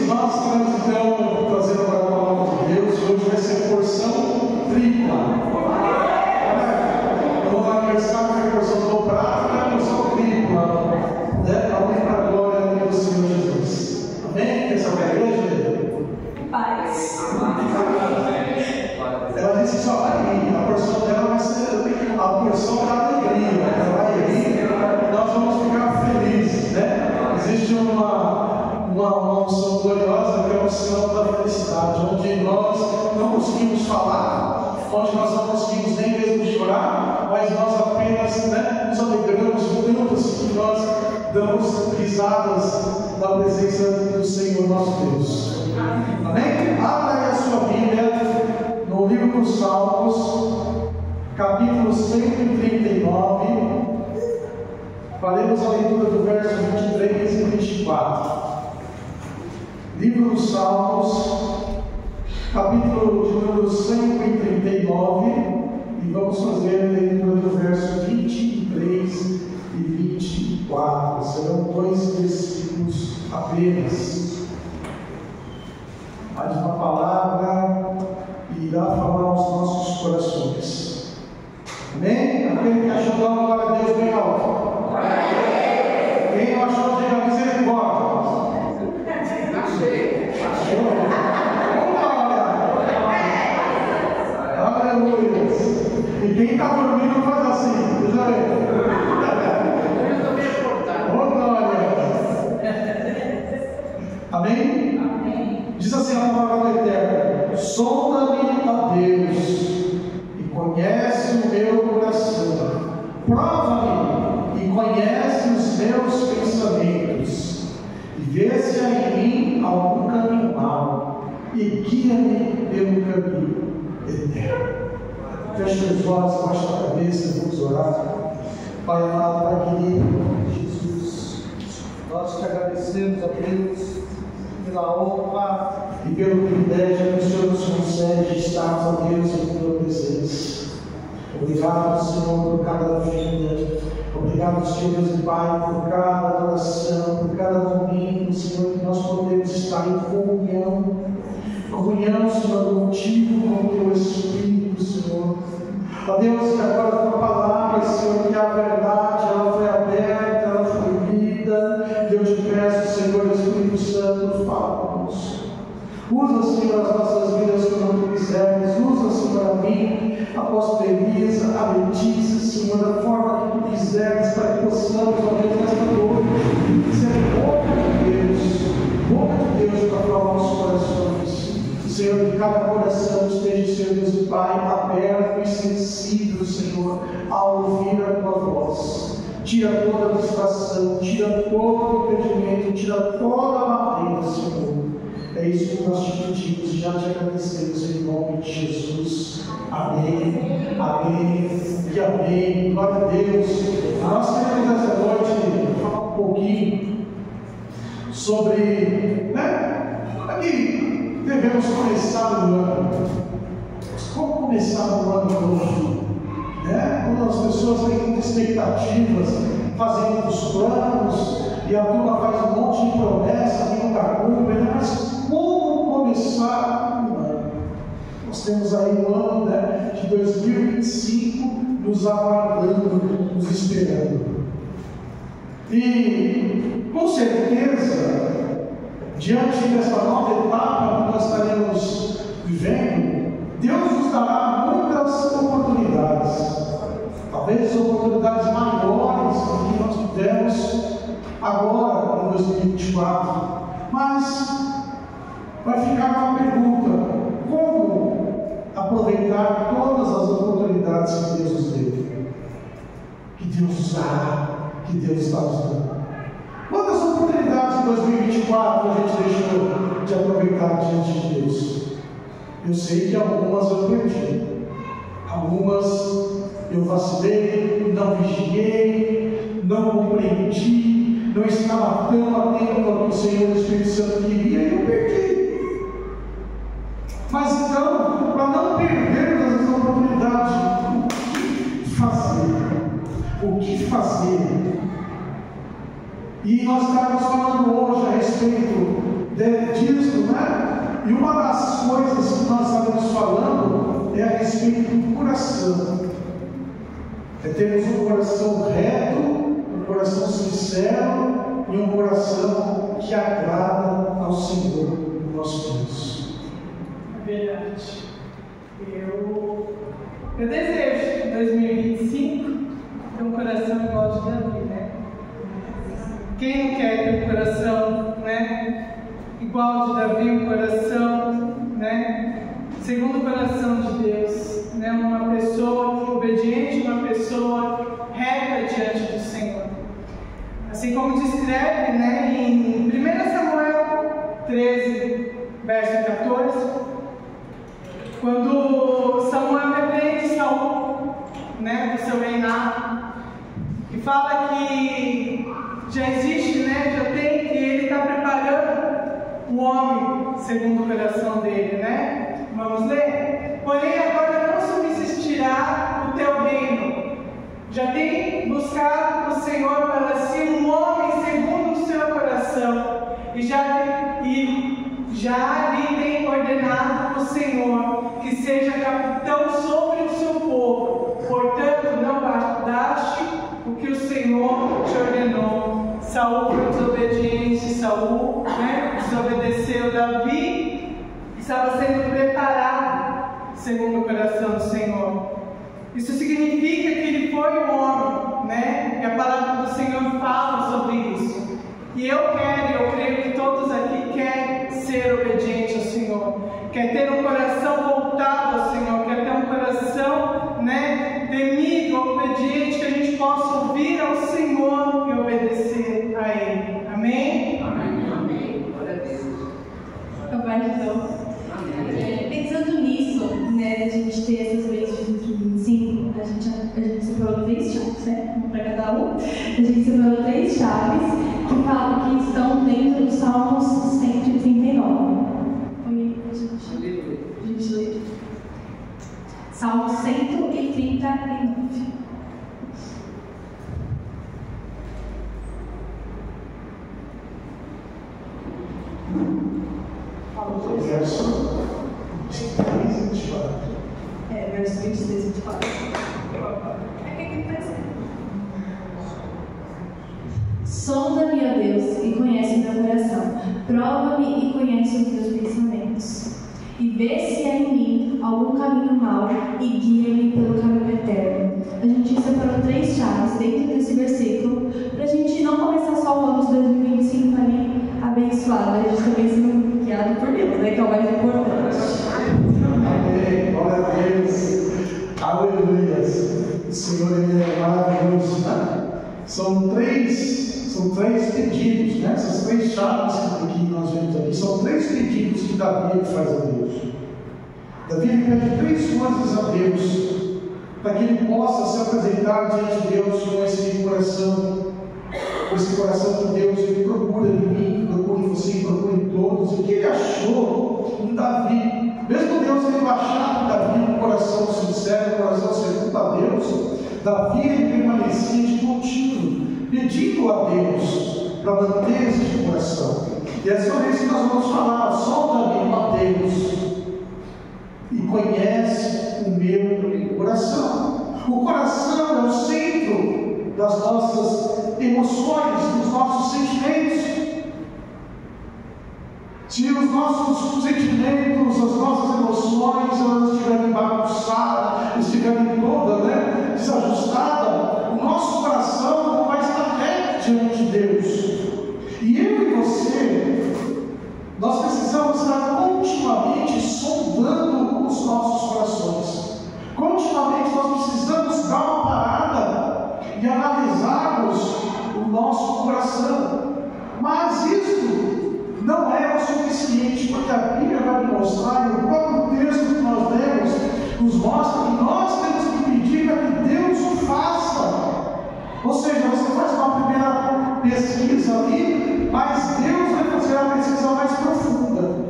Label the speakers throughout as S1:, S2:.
S1: nós estamos então trazendo agora a palavra de Deus. Hoje vai ser porção tripla. Então, no aniversário foi porção dobrada e a porção tripla, né? Para a glória do Senhor Jesus. Amém? Quer saber a igreja?
S2: Paz.
S1: Ela disse só, a porção dela vai ser a porção da alegria. Ela vai rir, nós vamos ficar felizes, né? Existe uma unção gloriosa que é a unção da felicidade, onde nós não conseguimos falar, onde nós não conseguimos nem mesmo chorar, mas nós apenas, né, nos alegramos tanto assim que nós damos risadas da presença do Senhor nosso Deus. Amém? Abra aí a sua Bíblia no livro dos Salmos, capítulo 139. Faremos a leitura do verso 23 e 24. Livro dos Salmos, capítulo de número 139, e vamos fazer a leitura do verso 23 e 24. Serão 2 versículos apenas. Mas uma palavra irá falar aos nossos corações. Amém? Aquele que achou da glória a Deus bem alto. Quem não achou, diga misericórdia. Aleluia. E quem está dormindo faz assim. Veja aí. Oh, glória. Amém? Amém? Diz assim a palavra do Eterno: sonda-me, ó Deus, e conhece o meu coração. Prova-me e conhece os meus pensamentos, e vê se há em mim algum caminho mau, e guia-me pelo caminho eterno. Feche os olhos, baixa a cabeça, vamos orar. Pai amado, Pai querido, em nome de Jesus, nós te agradecemos a Deus pela honra e pelo privilégio que o Senhor nos concede de estarmos, a Deus, em tua presença. Obrigado, Senhor, por cada vida. Obrigado, Senhor Deus e Pai, por cada adoração, por cada domingo, Senhor, que nós podemos estar em comunhão, Senhor, contigo, com o teu Espírito, Senhor. Ó Deus, que agora a tua palavra, Senhor, que a verdade, ela foi aberta, ela foi lida, e eu te peço, Senhor, Espírito Santo, fala conosco. Usa, Senhor, as nossas vidas como tu quiseres. Usa, Senhor, a mim, a apóstolo Elisa, a Letícia, Senhor, da forma que tu quiseres, para que possamos, ó Deus, nesta noite, ser boca de Deus para falar nossos corações. Senhor, que cada coração esteja, Senhor Deus e Pai, aberto e sensível, Senhor, a ouvir a tua voz. Tira toda a distração, tira todo o impedimento, tira toda a barreira, Senhor. É isso que nós te pedimos e já te agradecemos em nome de Jesus. Amém, amém e amém. Glória a Deus. Nós queremos essa noite falar um pouquinho sobre, como é que devemos começar o ano. Como começar o ano hoje? Quando as pessoas têm muitas expectativas, fazem muitos planos, e a turma faz um monte de promessas e nunca cumpre, mas como começar o ano? Nós temos aí o ano de 2025 nos aguardando, nos esperando. E com certeza, diante dessa nova etapa que nós estaremos vivendo, Deus nos dará muitas oportunidades. Talvez oportunidades maiores do que nós tivemos agora em 2024. Mas vai ficar uma pergunta: como aproveitar todas as oportunidades que Deus nos deu? Que Deus nos dará, que Deus está nos dando. Quantas oportunidades em 2024 a gente deixou de aproveitar diante de Deus? Eu sei que algumas eu perdi, algumas eu vacilei, não vigiei, não compreendi, não estava tão atento ao que o Senhor e o Espírito Santo queria e eu perdi. Mas então, para não perdermos essa oportunidade, o que fazer? O que fazer? E nós estamos falando hoje a respeito disso, né? E uma das coisas que nós estamos falando é a respeito do coração. Termos um coração reto, um coração sincero e um coração que agrada ao Senhor, nosso Deus.
S2: É verdade. Eu desejo, em 2025, ter um coração igual ao de Davi, né? Quem não quer ter um coração, né, igual ao de Davi, um coração, né, segundo o coração de Deus, né, uma pessoa obediente, uma pessoa reta diante do Senhor. Assim como descreve, né, em 1 Samuel 13, verso 14, quando Samuel repreende Saul, né, do seu reinado, e fala que já existe, né, já tem, que ele está preparando o homem segundo o coração dele, né? Vamos ler? Porém agora não subsistirá o teu reino. Já tem buscado o Senhor para si um homem segundo o seu coração, e já lhe tem ordenado o Senhor que seja capitão sobre o seu povo. Portanto, não guardaste o que o Senhor te ordenou. Saul foi desobediente, Saul, né, desobedeceu. Davi estava sendo preparado segundo o coração do Senhor. Isso significa que ele foi um homem, né? E a palavra do Senhor fala sobre isso. E eu creio que todos aqui querem ser obedientes ao Senhor, quer ter um coração voltado ao Senhor, quer ter um coração, né, temido, obediente, que a gente possa ouvir ao Senhor e obedecer a Ele. Amém?
S3: Amém. Amém. Glória a Deus.
S4: Então, pensando nisso, né, a gente ter essas vezes de 2025, a gente separou 3 chaves, né? Uma para cada um. A gente separou 3 chaves que falam que estão dentro do Salmos 139. A gente lê. Salmo 139.
S1: Verso 23 e 24.
S4: Verso 23 e 24. Sonda-me, ó Deus, e conhece o meu coração. Prova-me e conhece os meus pensamentos. E vê se há em mim algum caminho mau e guia-me pelo caminho eterno. A gente separou 3 chaves dentro desse versículo para a gente não começar só o ano de 2025 ali abençoado, a gente também sendo guiado por Deus, né, que é o mais importante.
S1: Amém, glória a Deus, aleluia. O Senhor, Ele é maravilhoso, né? São três pedidos, né? Essas 3 chaves que nós vemos aqui, são 3 pedidos que Davi faz a Deus. Davi pede 3 coisas a Deus, para que ele possa se apresentar diante de Deus com esse coração que Deus ele procura em mim, procura em você, procura em todos. E o que ele achou em Davi, mesmo Deus ele achar em Davi um coração sincero, um coração segundo a Deus, Davi ele permanecia de contínuo, pedindo a Deus para manter esse coração. E é sobre isso que nós vamos falar. Sonda-me, ó Deus, e conhece o meu coração. O coração é o centro das nossas emoções, dos nossos sentimentos. Se os nossos sentimentos, as nossas emoções, elas estiverem bagunçadas, estiverem todas, desajustadas, o nosso coração não vai estar reto diante de Deus. E eu e você, nós precisamos estar continuamente sondando os nossos corações. Continuamente nós precisamos dar uma parada e analisarmos o nosso coração. Mas isso não é o suficiente, porque a Bíblia vai nos mostrar, e o próprio texto que nós lemos nos mostra que nós temos que pedir para que Deus o faça. Ou seja, você faz uma primeira pesquisa ali, mas Deus vai fazer a pesquisa mais profunda.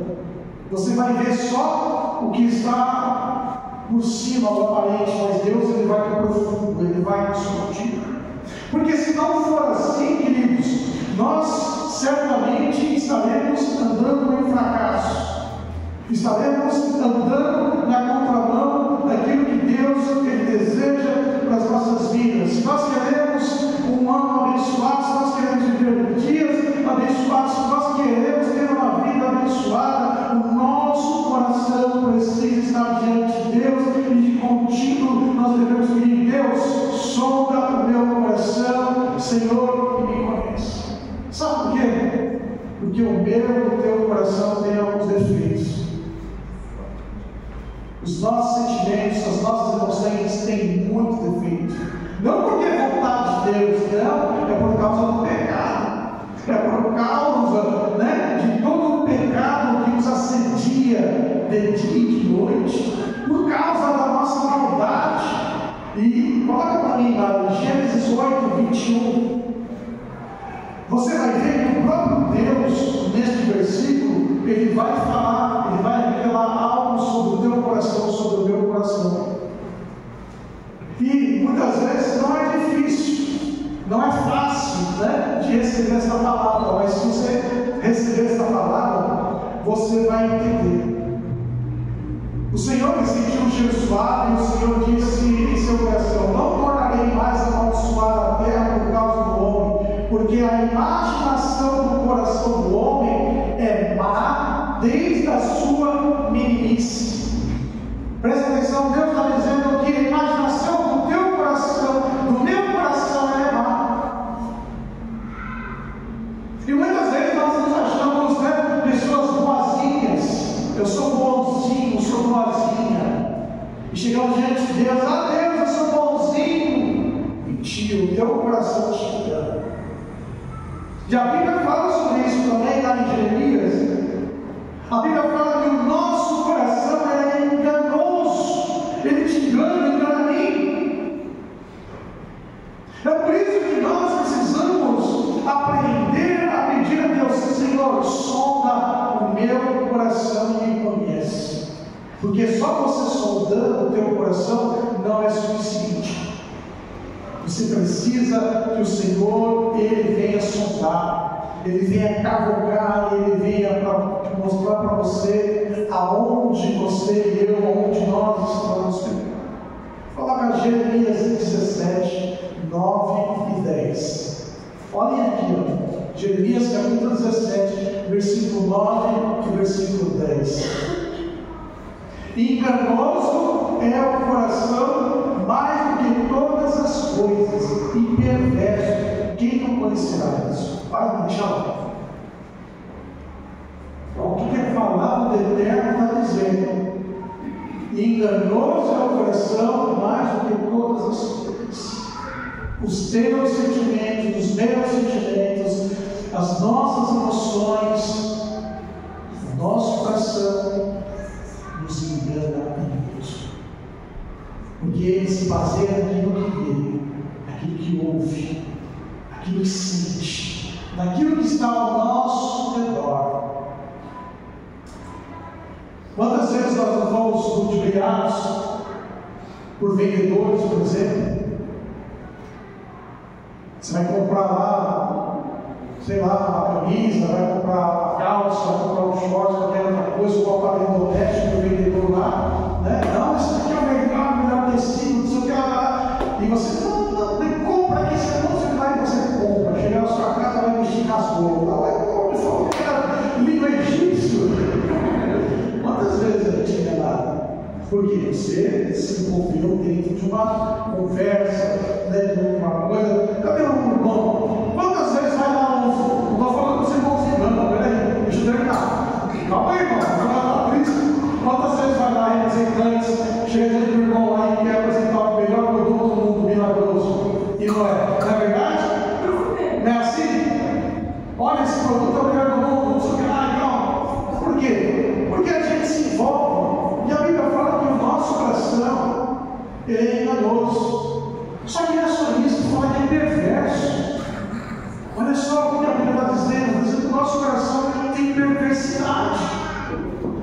S1: Você vai ver só o que está por cima do aparente, mas Deus ele vai para o profundo, ele vai discutir. Porque se não for assim, queridos, nós certamente estaremos andando em fracasso, estaremos andando na contramão daquilo que Deus Ele deseja para as nossas vidas. Se nós queremos um ano abençoado, se nós queremos viver dias abençoados, se nós queremos ter uma vida abençoada, o nosso coração precisa estar diante de Deus e de contínuo nós devemos pedir: Deus, sonda o meu coração, Senhor, e me conhece. Sabe por quê? Porque o meu e o teu coração tem alguns defeitos. Os nossos sentimentos, as nossas emoções têm muito defeito. Não porque é vontade de Deus, não, é por causa do pecado. É por causa, de todo o pecado que nos assedia de dia e de noite, por causa da nossa maldade. E coloca para mim lá, Gênesis 8, 21. Você vai ver que o próprio Deus, neste versículo, ele vai falar, ele vai revelar algo sobre o teu coração, sobre o meu coração. E muitas vezes não é difícil, não é fácil, de receber essa palavra, mas se você receber essa palavra, você vai entender. O Senhor me sentiu um cheiro suave, e o Senhor disse em seu coração: não tornarei mais amaldiçoada a terra por causa do homem, porque a imaginação do coração do homem é má desde a sua meninice. Presta atenção, Deus está dizendo que a imaginação do teu coração, do meu coração, é má. E muitas vezes nós nos achamos pessoas boazinhas. Eu sou bonzinho, sou boazinha. E chegamos diante de Deus: ah, Deus, eu sou bonzinho. Mentira, o teu coração te engana. E a Bíblia fala sobre isso também lá em Jeremias. A Bíblia fala que o nosso coração é enganoso. Ele te engana, engana a mim. É por isso que nós precisamos aprender a pedir a Deus: Senhor, sonda o meu coração e me conhece. Porque só você sondando o teu coração não é suficiente. Você precisa que o Senhor, Ele venha sondar, Ele venha cavucar, Ele venha mostrar para você aonde você e eu, aonde nós estamos vivendo. Coloca Jeremias 17, 9 e 10. Olhem aqui, Jeremias capítulo 17, versículo 9 e versículo 10. Enganoso é o coração mais do que todas as coisas, e perverso, quem não conhecerá isso? Vai, deixa lá. O que a palavra do Eterno está dizendo? Enganoso é o coração mais do que todas as coisas. Os teus sentimentos, os meus sentimentos, as nossas emoções, o nosso coração nos engana muito. Porque ele se baseia naquilo que vê, naquilo que ouve, naquilo que sente, naquilo que está ao nosso redor. Quantas vezes nós não fomos ludibriados por vendedores, por exemplo? Você vai comprar lá, sei lá, uma camisa, vai comprar uma calça, vai comprar um short, qualquer outra coisa, um aparelho doméstico do vendedor lá, Não, isso aqui é o melhor tecido, não sei o que lá. E você, não, compra aqui, você não vai e você compra. Chegar na sua casa, vai vestir rasgou, vai comprar, língua egípcio. Quantas vezes a gente é enganado? Porque você se envolveu dentro de uma conversa, de uma coisa. Cadê o irmão? Quantas vezes vai lá não estou falando com os irmãos, não, peraí, deixa eu terminar. Calma aí, irmão, vai lá, Cristo. Quantas vezes vai lá representantes, chega dentro do irmão lá e quer apresentar o melhor produto do mundo, milagroso? E não é? Não é verdade? Não é assim? Olha, esse produto é o melhor do mundo, não sei o que lá, então. Por quê? Porque a gente se envolve. E a Bíblia fala que o nosso coração é enganoso. Só que não é só isso, fala que é perverso. Olha só o que a Bíblia está dizendo que o nosso coração tem perversidade.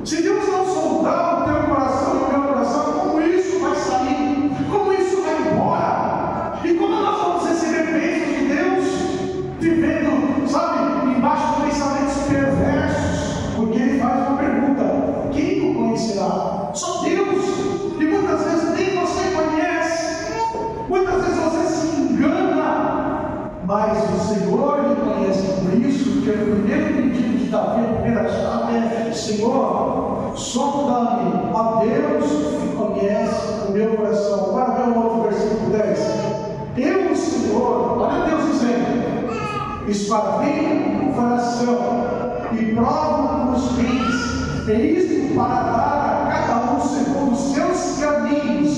S1: Se Deus não sondar o teu coração e o meu coração, como isso vai sair? Como isso vai embora? E como nós vamos receber bênçãos de Deus, vivendo, embaixo do pensamento Senhor, sonda-me, ó Deus que conhece o meu coração. Agora vê o outro versículo 10. Eu, o Senhor, olha Deus dizendo, esquadrinho o coração e provo os rins, e isto para dar a cada um segundo os seus caminhos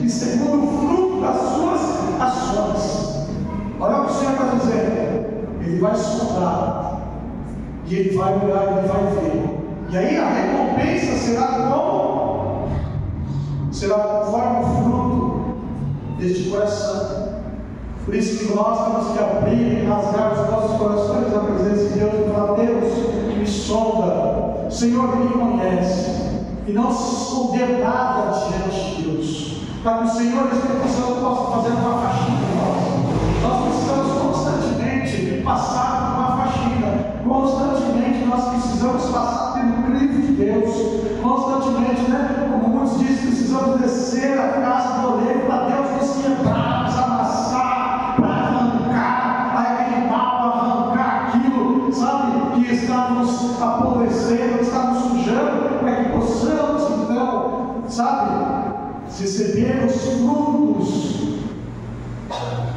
S1: e segundo o fruto das suas ações. Olha o que o Senhor está dizendo. Ele vai sondar, e ele vai olhar, ele vai ver. E aí a recompensa será como? Será conforme o fruto deste coração. Por isso que nós temos que abrir e rasgar os nossos corações na presença de Deus e falar: Deus, me sonda, Senhor, me conhece, e não se esconder nada diante de Deus, para que o Senhor e o Espírito Santo possam fazer uma faxina em nós. Nós precisamos constantemente passar por uma faxina, constantemente nós precisamos passar pelo crivo de Deus, constantemente, né? Como muitos dizem, precisamos descer a casa do oleiro para Deus nos quebrar, nos amassar, para arrancar aquele mal, arrancar aquilo, sabe, que está nos apodrecendo, que está nos sujando, para que possamos então, sabe, receber os frutos.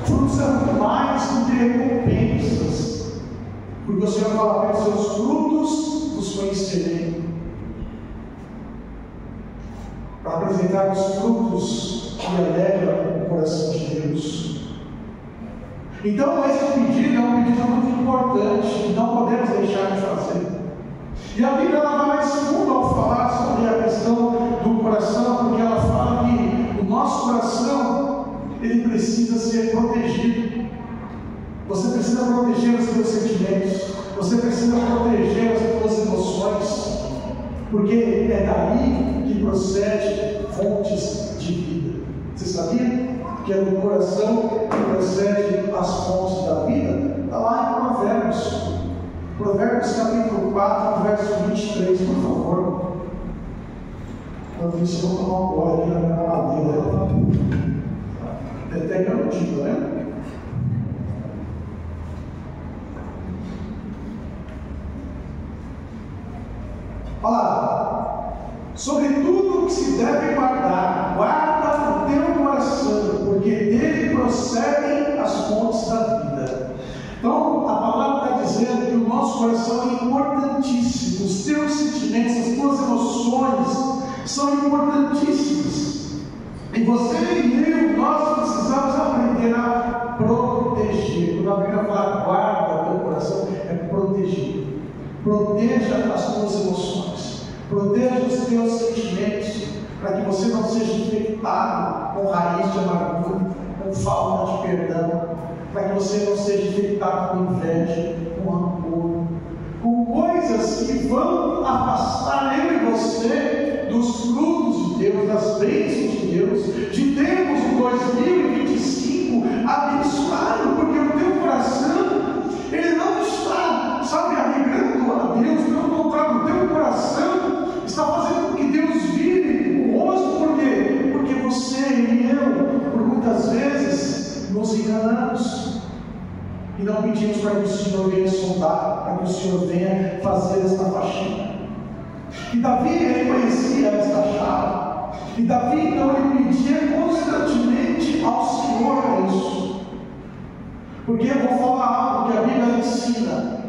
S1: Frutos é muito mais do que recompensas, porque o Senhor fala: pelos seus frutos os conhecerei. Para apresentar os frutos que alegram o coração de Deus. Então, esse pedido é um pedido muito importante que não podemos deixar de fazer. E a Bíblia ela vai mais fundo ao falar sobre a questão do coração, porque ela fala que o nosso coração ele precisa ser protegido. Você precisa proteger os seus sentimentos, você precisa proteger as suas emoções, porque é daí que procede fontes de vida. Você sabia que é do coração que procede as fontes da vida? Está lá em Provérbios. Provérbios capítulo 4, verso 23, por favor. Quando isso, eu vou tomar um gole aqui na minha madeira. É até garantido, né? Olha lá. Sobre tudo que se deve guardar, guarda o teu coração, porque dele procedem as fontes da vida. Então, a palavra está dizendo que o nosso coração é importantíssimo. Os teus sentimentos, as tuas emoções são importantíssimos. E você e eu, nós precisamos aprender a proteger. Quando a Bíblia fala guarda o teu coração, é proteger. Proteja as tuas emoções, proteja os teus sentimentos, para que você não seja infectado com raiz de amargura, com falta de perdão, para que você não seja infectado com inveja, com rancor, com coisas que vão afastar eu e você dos frutos de Deus, das bênçãos de Deus, de termos um 2025 abençoado, porque o teu coração ele não está, sabe, alegrando a Deus, pelo contrário, o teu coração está fazendo com que Deus vire o rosto. Por quê? Porque você e eu, por muitas vezes, nos enganamos e não pedimos para que o Senhor venha sondar, para que o Senhor venha fazer esta faxina. E Davi, ele conhecia esta chave, e Davi, então, ele pedia constantemente ao Senhor isso. Porque eu vou falar algo que a Bíblia ensina: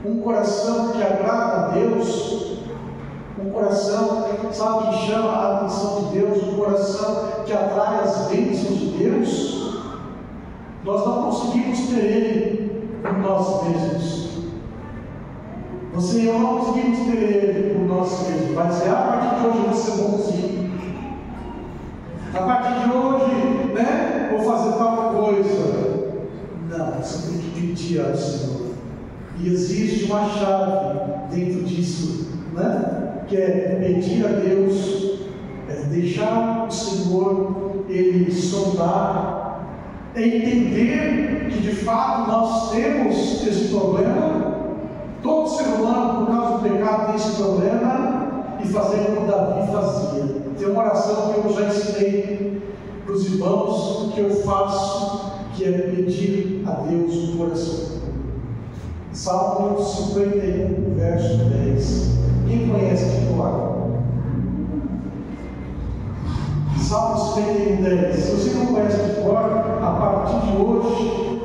S1: um coração que agrada a Deus, um coração, sabe, que chama a atenção de Deus, um coração que atrai as bênçãos de Deus. Nós não conseguimos ter ele por nós mesmos. Você e eu não conseguimos ter ele por nós mesmos. Vai dizer: a partir de hoje eu vou ser bonzinho, a partir de hoje, né, vou fazer tal coisa. Não, você tem que pedir ao Senhor. E existe uma chave dentro disso, né? Que é pedir a Deus, é deixar o Senhor ele sondar, é entender que de fato nós temos esse problema. Todo ser humano, por causa do pecado, tem esse problema, e fazer como Davi fazia. Tem uma oração que eu já ensinei para os irmãos, que eu faço, que é pedir a Deus o coração. Salmo 51, verso 10. Quem conhece 91:10. Se você não conhece de cor, a partir de hoje,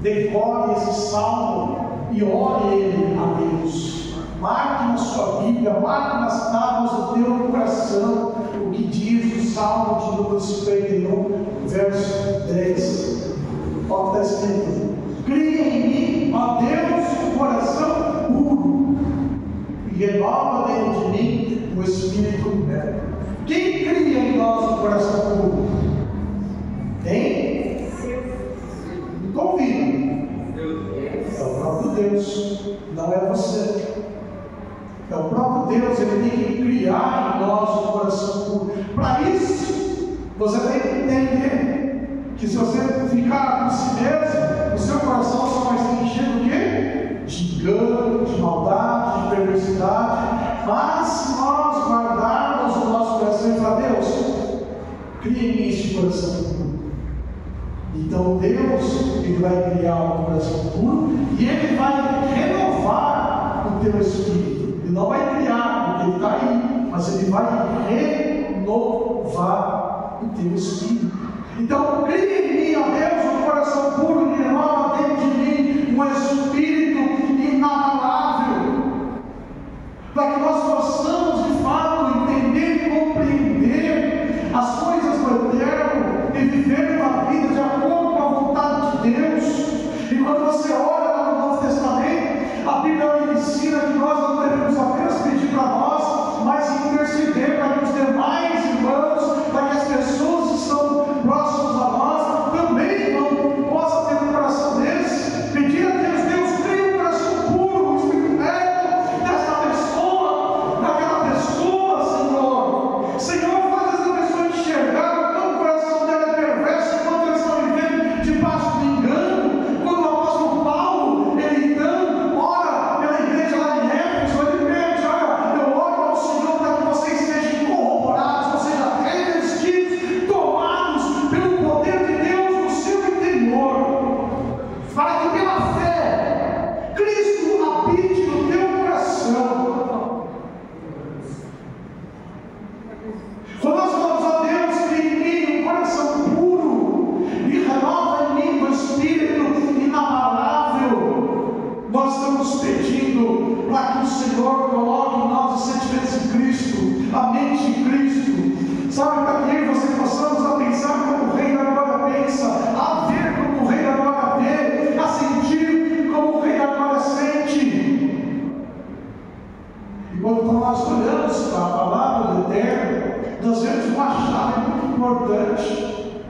S1: decore esse salmo e ore ele a Deus. Marque na sua Bíblia, marque nas tábuas do teu coração o que diz o Salmo de número 51, verso 10. Olha o que está escrito: cria em mim, ó Deus, um coração puro, e renova dentro de mim o espírito reto. Quem cria em nós um coração puro? Hein? Convida. É o próprio Deus, não é você. É o próprio Deus, Ele tem que criar em nós um coração puro. Para isso, você tem que entender que se você ficar com si mesmo, o seu coração só vai se encher do quê? De engano, de maldade, de perversidade. Mas se nós guardarmos o nosso coração e falar: Deus, cria em mim este coração puro. Então Deus, Ele vai criar um coração puro e Ele vai renovar o teu espírito. Ele não vai criar, porque Ele está aí, mas Ele vai renovar o teu espírito. Então, cria em mim, ó Deus, um coração puro e renova dentro de mim um espírito inabalável, para que nós possamos de fato entender e compreender as coisas do eterno e viver uma vida de acordo com a vontade de Deus. E quando você olha lá no Novo Testamento, a Bíblia ensina que nós não devemos apenas pedir para nós, mas interceder para que os demais irmãos, para que as pessoas que estão próximas a nós também não possam ter um coração desse. Pedir a Deus: Deus, cria um coração puro, um espírito reto dessa pessoa, daquela pessoa, Senhor. Senhor, faz essa pessoa enxergar como o coração dela é perverso, enquanto eles estão vivendo debaixo do engano. Quando o apóstolo Paulo, ele então ora pela igreja lá em Éfeso, ele pede: olha, eu oro ao Senhor para que vocês sejam corroborados, ou seja, revestidos, tomados pelo poder de Deus no seu interior, para que pela fé Cristo habite no teu coração. Quando nós falamos: ó Deus, cria em mim um coração puro e renova em mim um espírito inabalável, nós estamos pedindo para que o Senhor coloque em nós os sentimentos de Cristo, a mente de Cristo, sabe, para que eu e você possamos a pensar como o Rei da Glória pensa, a ver como o Rei da Glória vê, a sentir como o Rei da Glória sente. E quando nós olhamos para a palavra do Eterno, nós vemos uma chave muito importante,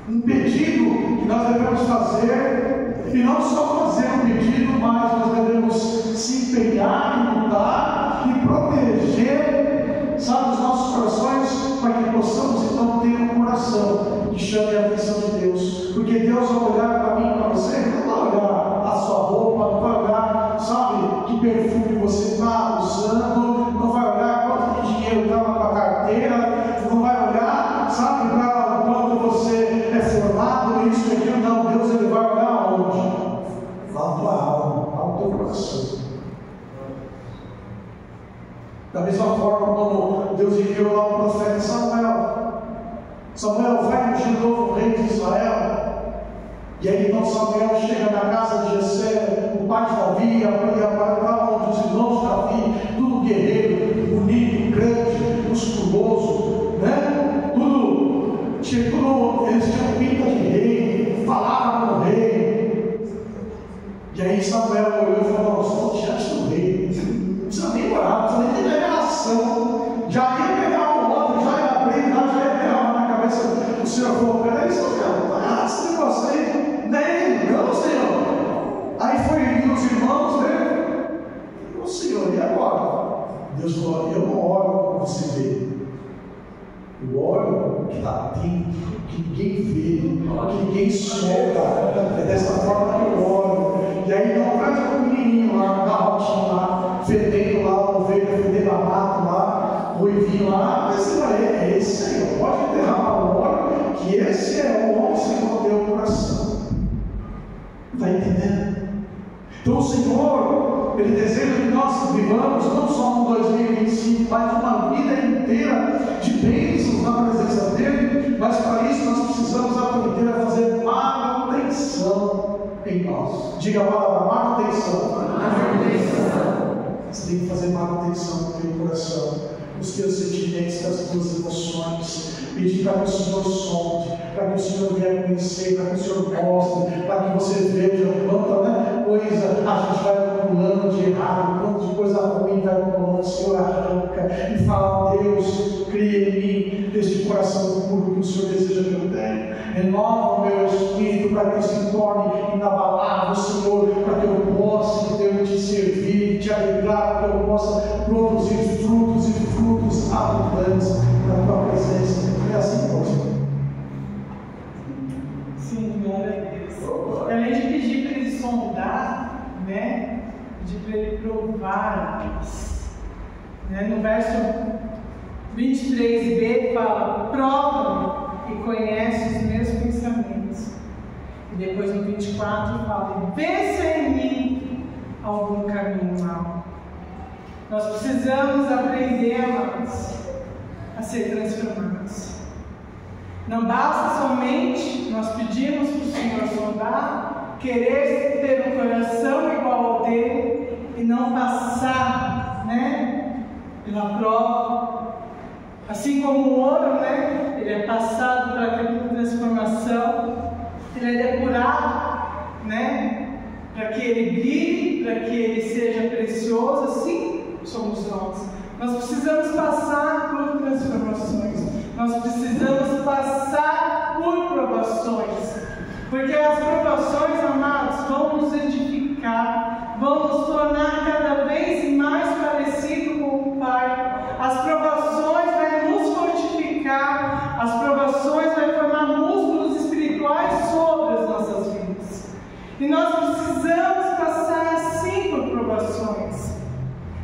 S1: um pedido que nós devemos fazer, e não só fazer um pedido, mas nós devemos se empenhar em lutar e proteger, sabe, os nossos corações, para que possamos então ter um coração que chame a atenção de Deus. Porque Deus vai olhar para mim e para você, não vai olhar a sua roupa, não vai olhar, sabe, que perfume você está usando, não vai olhar quanto de dinheiro está na tua carteira, não vai olhar, sabe, para quanto você é formado, isso e aquilo. Não, Deus, Ele vai olhar aonde? Lá na tua alma, lá no teu coração. Da mesma forma como Deus enviou lá o profeta Samuel. Samuel, vai ungir o novo rei de Israel. E aí então Samuel chega na casa de Jessé, o pai de Davi, e aparentava onde os irmãos de Davi, tudo guerreiro, bonito, grande, musculoso, né? Tudo, eles tinham pinta de rei, falavam com o rei. E aí Samuel olhou e falou: estou diante do rei, não precisa nem orar, não precisa nem ter revelação. Já ia pegar o outro, já ia abrir, já ia pegar na cabeça. O Senhor falou: peraí, Samuel, esse negócio aí. Não, Senhor. Aí foi os irmãos, né? O Senhor, e agora? Deus falou: eu não oro como você vê, eu oro que está dentro, que ninguém vê, que ninguém solta. É dessa forma que eu oro. E aí não traz um menininho lá, um garrotinho lá, fedendo lá, a ovelha, fedendo a mato lá, ruivinho lá. Esse é esse aí, pode enterrar para o óleo, que esse é o homem segundo o teu coração. Está entendendo? Então o Senhor, Ele deseja que nós vivamos não só no 2025, mas uma vida inteira de bênçãos na presença dele. Diga a palavra manutenção. Você tem que fazer manutenção no teu coração, nos teus sentimentos, nas tuas emoções. Pedir para que o Senhor sonde, para que o Senhor venha conhecer, para que o Senhor mostre, para que você veja quanta coisa a gente vai acumulando de errado, quanto de coisa ruim vai acumulando, o Senhor arranca e fala: Deus, cria em mim deste coração puro que o Senhor deseja que eu tenha. Renova o meu espírito para que se torne inabalável, Senhor, para que eu possa, Deus, te servir, te alegrar, para que eu possa produzir frutos e frutos abundantes na tua presença. É assim, Senhor.
S2: Sim, glória a Deus. Além de pedir para ele sondar, né? Pedir para ele provar a nós. Né? No verso 23b fala: prova-me e conhece os meus pensamentos. E depois no 24 fala: vê se em mim algum caminho mau. Nós precisamos aprender, amados, a ser transformados. Não basta somente nós pedirmos para o Senhor sondar, querer ter um coração igual ao dele e não passar, né, pela prova. Assim como o ouro, né, ele é passado por aquela transformação, ele é depurado, né, para que ele brilhe, para que ele seja precioso. Assim somos nós. Nós precisamos passar por transformações. Nós precisamos passar por provações. Porque as provações, amados, vão nos edificar, vão nos tornar cada vez mais parecidos com o Pai. As provações vão nos fortificar, as provações vão formar músculos espirituais sobre as nossas vidas. E nós precisamos passar assim por provações.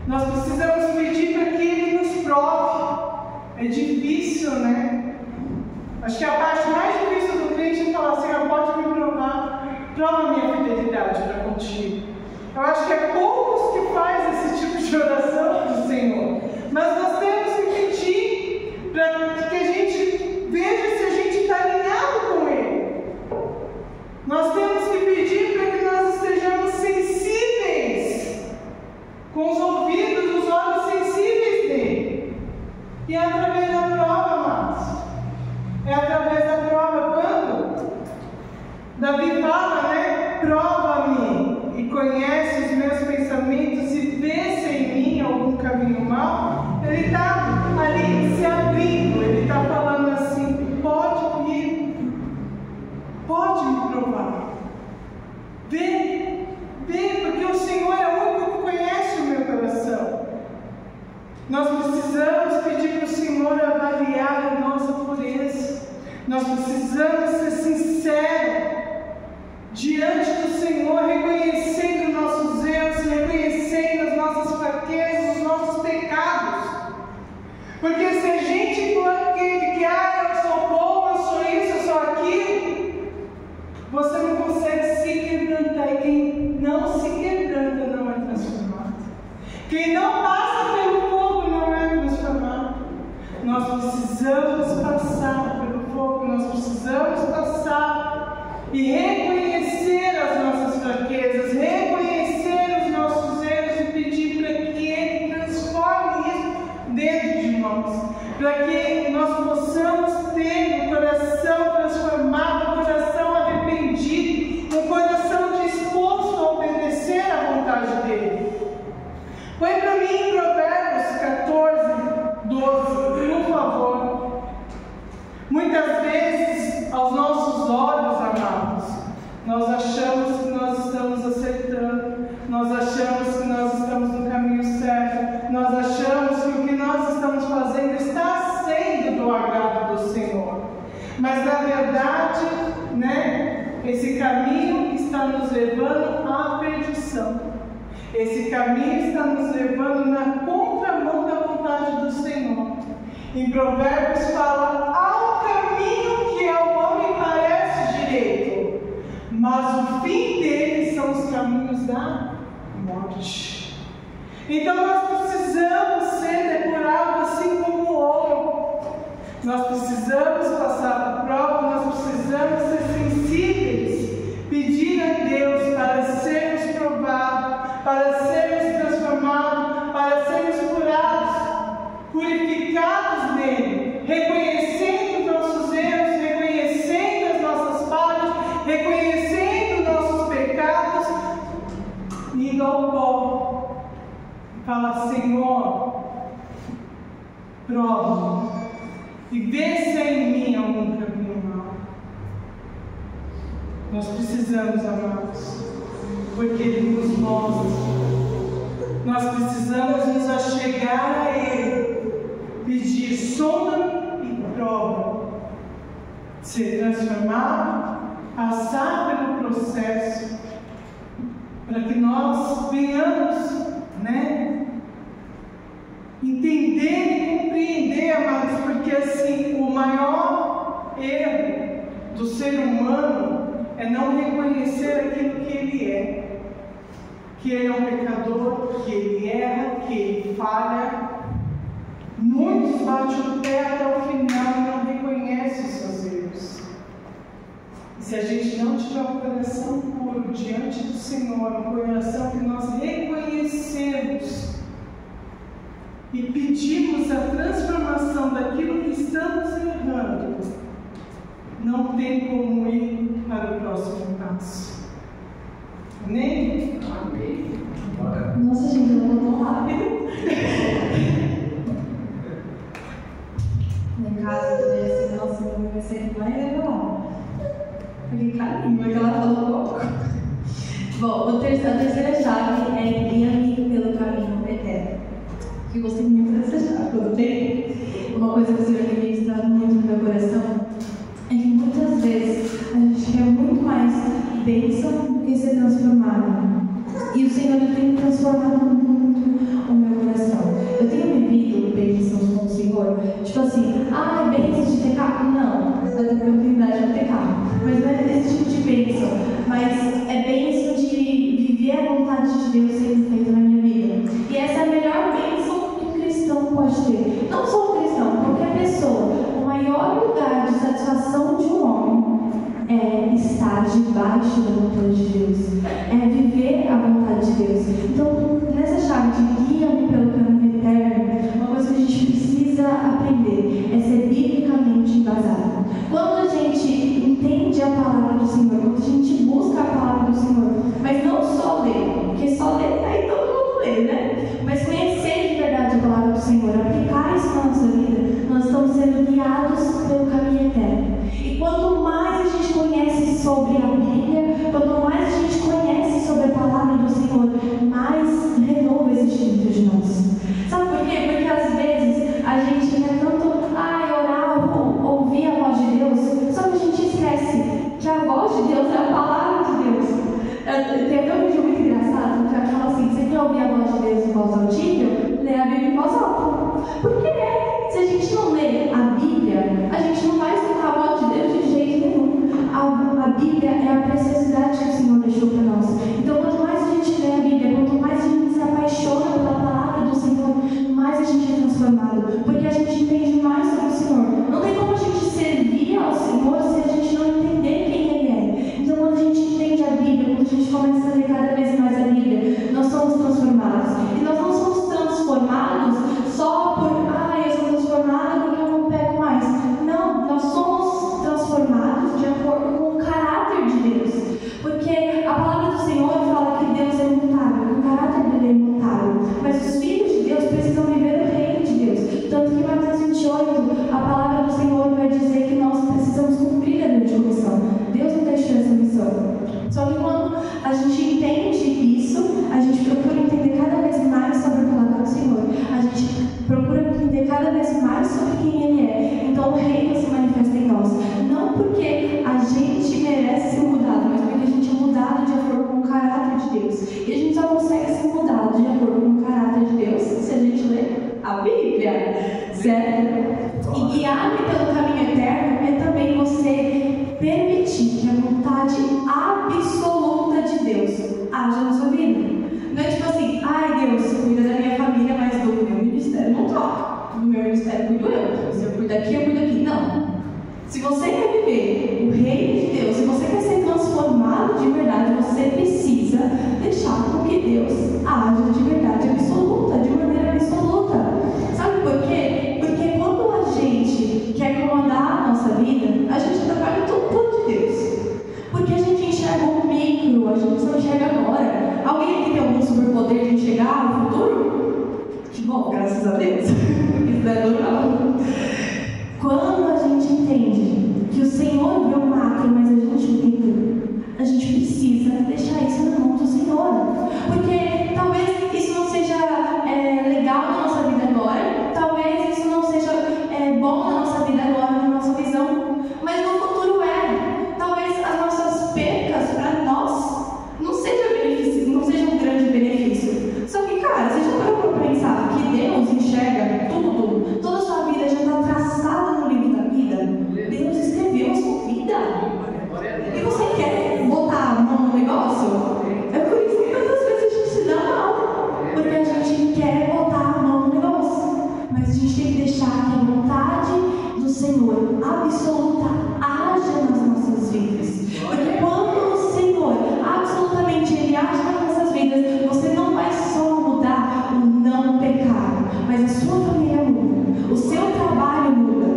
S2: Nós precisamos pedir para que Ele nos prove. É difícil, né? Acho que a parte mais difícil do crente é falar: Senhor, pode me provar, prova a minha fidelidade para contigo. Eu acho que é poucos que fazem esse tipo de oração do Senhor. Mas nós temos que pedir para que a gente veja se a gente está alinhado com Ele. Nós temos que pedir para que nós estejamos sensíveis, com os ouvidos, os olhos sensíveis dele. E é através da prova, amados. É através da prova. Quando Davi fala, né? Prova-me e conhece os meus pensamentos e vê se em mim algum caminho mau. Ele está ali se abrindo. Ele está falando assim: pode me provar. Vê, porque o Senhor é o único que conhece o meu coração. Nós precisamos pedir para o Senhor avaliar a nossa pureza. Nós precisamos ser sinceros diante do Senhor, reconhecendo nossos erros, reconhecendo as nossas fraquezas, os nossos pecados. Porque se a gente for aquele que, eu sou bom, eu sou isso, eu sou aquilo, você não consegue se quebrantar. E quem não se quebranta não é transformado. Quem não passa pelo fogo não é transformado. Nós precisamos passar pelo fogo, nós precisamos passar e reconhecer as nossas fraquezas, reconhecer os nossos erros e pedir para que Ele transforme isso dentro de nós, para que nós possamos ter um coração transformado, um coração arrependido, um coração disposto a obedecer à vontade dEle. Põe para mim Provérbios 14, 12, por favor. Muitas vezes, aos nossos olhos, amados, nós achamos que nós estamos acertando, nós achamos que nós estamos no caminho certo, nós achamos que o que nós estamos fazendo está sendo do agrado do Senhor. Mas, na verdade, né, esse caminho está nos levando à perdição. Esse caminho está nos levando na contramão da vontade do Senhor. Em Provérbios fala: há um caminho que ao homem parece direito, mas o fim dele são os caminhos da morte. Então nós precisamos ser depurados assim como o ouro. Nós precisamos passar por prova, nós precisamos ser sensíveis, pedir a Deus para ser prova e vê se há em mim algum caminho mau. Nós precisamos, amados, porque Ele nos mostra. Nós precisamos nos achegar a Ele, pedir, sonda-me e prova, ser transformado, passar pelo processo, para que nós venhamos, entender e compreender, amados, porque assim, o maior erro do ser humano é não reconhecer aquilo que ele é, que ele é um pecador, que ele erra, que ele falha. Muitos batem o pé até o final e não reconhecem os seus erros. E se a gente não tiver um coração puro diante do Senhor, um coração que nós reconhecemos e pedimos a transformação daquilo que estamos errando, não tem como ir para o próximo passo. Amém?
S3: Amém.
S4: Nossa, gente, ela voltou rápido. Em casa, eu falei assim, nossa, eu vou ser mais legal. Fiquei carinho, porque ela falou pouco. Bom, a terceira chave é guia-me pelo caminho eterno. Eu gostei muito dessa chave. Quando tem uma coisa que o Senhor tem ministrado muito no meu coração, é que muitas vezes a gente quer muito mais bênção do que ser transformado. E o Senhor tem transformado muito o meu coração. Eu tenho vivido bênçãos com o Senhor, tipo assim, bênçãos de ter carro? Não, eu tenho oportunidade de ter carro. Mas não é esse tipo de bênção, mas é bênção de viver a vontade de Deus sendo feita na minha vida. E essa é a melhor bênção que um cristão pode ter. Não só um cristão, qualquer pessoa. O maior lugar de satisfação de um homem é estar debaixo da vontade de Deus, é viver a vontade de Deus. Então, nessa chave de guia-me pelo caminho eterno, uma coisa que a gente precisa aprender é ser biblicamente embasado. Quando a gente entende a palavra do Senhor, quando a gente busca a palavra do Senhor, mas não só ler, porque só ler aí todo mundo lê, mas conhecer de verdade a palavra do Senhor, aplicar isso na nossa vida, nós estamos sendo guiados pelo caminho eterno. E quanto mais a gente conhece sobre a Bíblia, quanto mais a gente conhece sobre a palavra do Senhor, mais renovo existe dentro de nós. Sabe por quê? Porque às vezes a gente quer tanto orar, ouvir a voz de Deus, só que a gente esquece que a voz de Deus é a palavra de Deus. Tem até um vídeo muito engraçado que fala assim: você quer ouvir a voz de Deus em voz auditiva? Lê a Bíblia em voz alta. Porque se a gente não lê a Bíblia, a gente não vai escutar a voz de Deus de jeito nenhum. A Bíblia é a preciosidade que o Senhor deixou para nós. Então, quanto mais a gente lê a Bíblia, quanto mais a gente se apaixona pela palavra do Senhor, mais a gente é transformado. Porque a gente entende mais sobre o Senhor. Não tem como a gente servir ao Senhor se a gente não entender quem Ele é. Então, quando a gente entende a Bíblia, quando a gente começa a ler cada vez mais a Bíblia, nós somos transformados. E nós não somos transformados só por, eu sou transformado porque eu não pego mais. Não, nós somos transformados de acordo com o caráter de Deus. Porque a palavra do Senhor fala que Deus é imutável, que o caráter dele é imutável. Mas os filhos de Deus precisam viver o reino de Deus. Tanto que em Mateus 28, a palavra do Senhor vai dizer que nós precisamos cumprir a grande comissão. Deus não deixou essa missão. Só que quando a gente entende isso, a gente procura entender cada vez mais sobre a palavra do Senhor. A gente procura entender cada vez mais sobre quem Ele é. Então o reino se manifesta em nós. Não porque a gente merece ser mudado, mas porque a gente é mudado de acordo com o caráter de Deus. E a gente só consegue ser mudado de acordo com o caráter de Deus se a gente ler a Bíblia. Certo? E guiar-me pelo caminho eterno é também você permitir que a vontade absoluta de Deus haja na sua vida. Não é tipo assim, Deus cuida da minha família, mas do meu ministério não toca. Do meu ministério cuido eu. Se eu cuido aqui, eu cuido aqui. Não. Se você quer viver o reino de Deus, se você quer ser transformado de verdade, você precisa deixar com que Deus haja de verdade absoluta, de maneira absoluta. Sabe por quê? Porque quando a gente quer comandar a nossa vida, a gente trabalha tudo de Deus. Porque a gente enxerga o micro, a gente só enxerga agora. Alguém aqui tem algum superpoder de enxergar o futuro? Que bom, graças a Deus. Isso é normal. Quando a gente entende que o Senhor vê o macro, mas a gente micro, a gente precisa deixar isso na mão do Senhor. Porque talvez isso não seja legal na nossa vida agora, talvez isso não seja bom na nossa vida agora, na nossa visão, mas no futuro talvez as nossas percas para nós não seja um grande benefício. Só que, cara, você já parou para pensar que Deus enxerga tudo, toda a sua vida já está traçada no livro da vida? Deus escreveu a sua vida. E você quer botar a mão no negócio? É por isso que muitas vezes a gente se dá mal, porque a gente quer botar a mão no negócio, mas a gente tem que deixar que a vontade do Senhor absoluta haja nas nossas vidas. Porque quando o Senhor absolutamente Ele age nas nossas vidas, você não vai só mudar o não pecar, mas a sua família muda, o seu trabalho muda,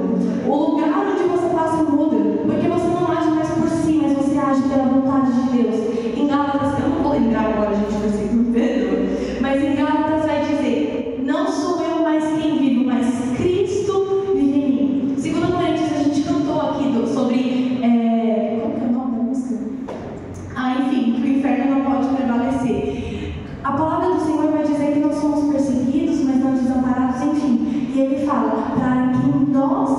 S4: o lugar onde você passa muda, porque você não age mais por si, mas você age pela vontade de Deus. Em Gálatas, eu não vou lembrar agora, gente, você me perdoa, mas em Gálatas vai dizer: não sou eu mais quem vivo, mas Cristo vive em mim. 2 Coríntios, a gente cantou aqui sobre como que é o nome da música? Enfim, que o inferno não pode prevalecer. A palavra do Senhor vai dizer que nós somos perseguidos, mas não desamparados, enfim. E Ele fala para que em nós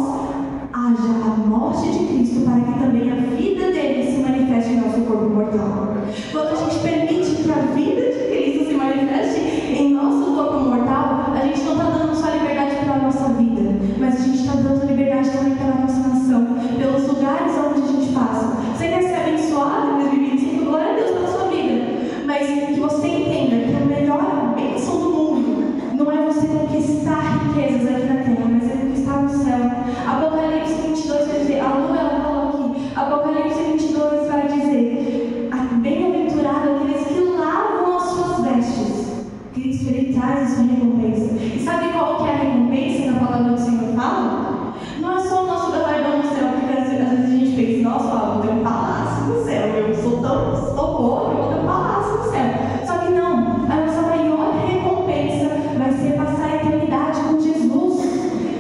S4: haja a morte de Cristo, para que também a vida dele se manifeste em nosso corpo mortal. Quando a gente permite que a vida de Cristo se manifeste em nosso corpo mortal, a gente não está dando só liberdade pela nossa vida, mas a gente está dando liberdade também pela nossa nação, pelos lugares onde a gente passa. Você quer ser abençoado em 2025? Glória a Deus pela sua vida, mas que você entenda que a melhor bênção do mundo não é você conquistar riquezas aqui na terra, mas é conquistar no céu. Apocalipse 22 vai dizer, a Lu, ela falou aqui, Apocalipse 22 vai dizer: bem-aventurado aqueles que lavam as suas vestes, Cristo, Ele traz a sua recompensa. E sabe qual que é a recompensa que a palavra do Senhor fala? Não é só o nosso galardão no céu, porque às vezes a gente pensa: nossa, eu vou ter um palácio no céu, eu sou boa, eu vou ter um palácio no céu. Só que não, a nossa maior recompensa vai ser passar a eternidade com Jesus.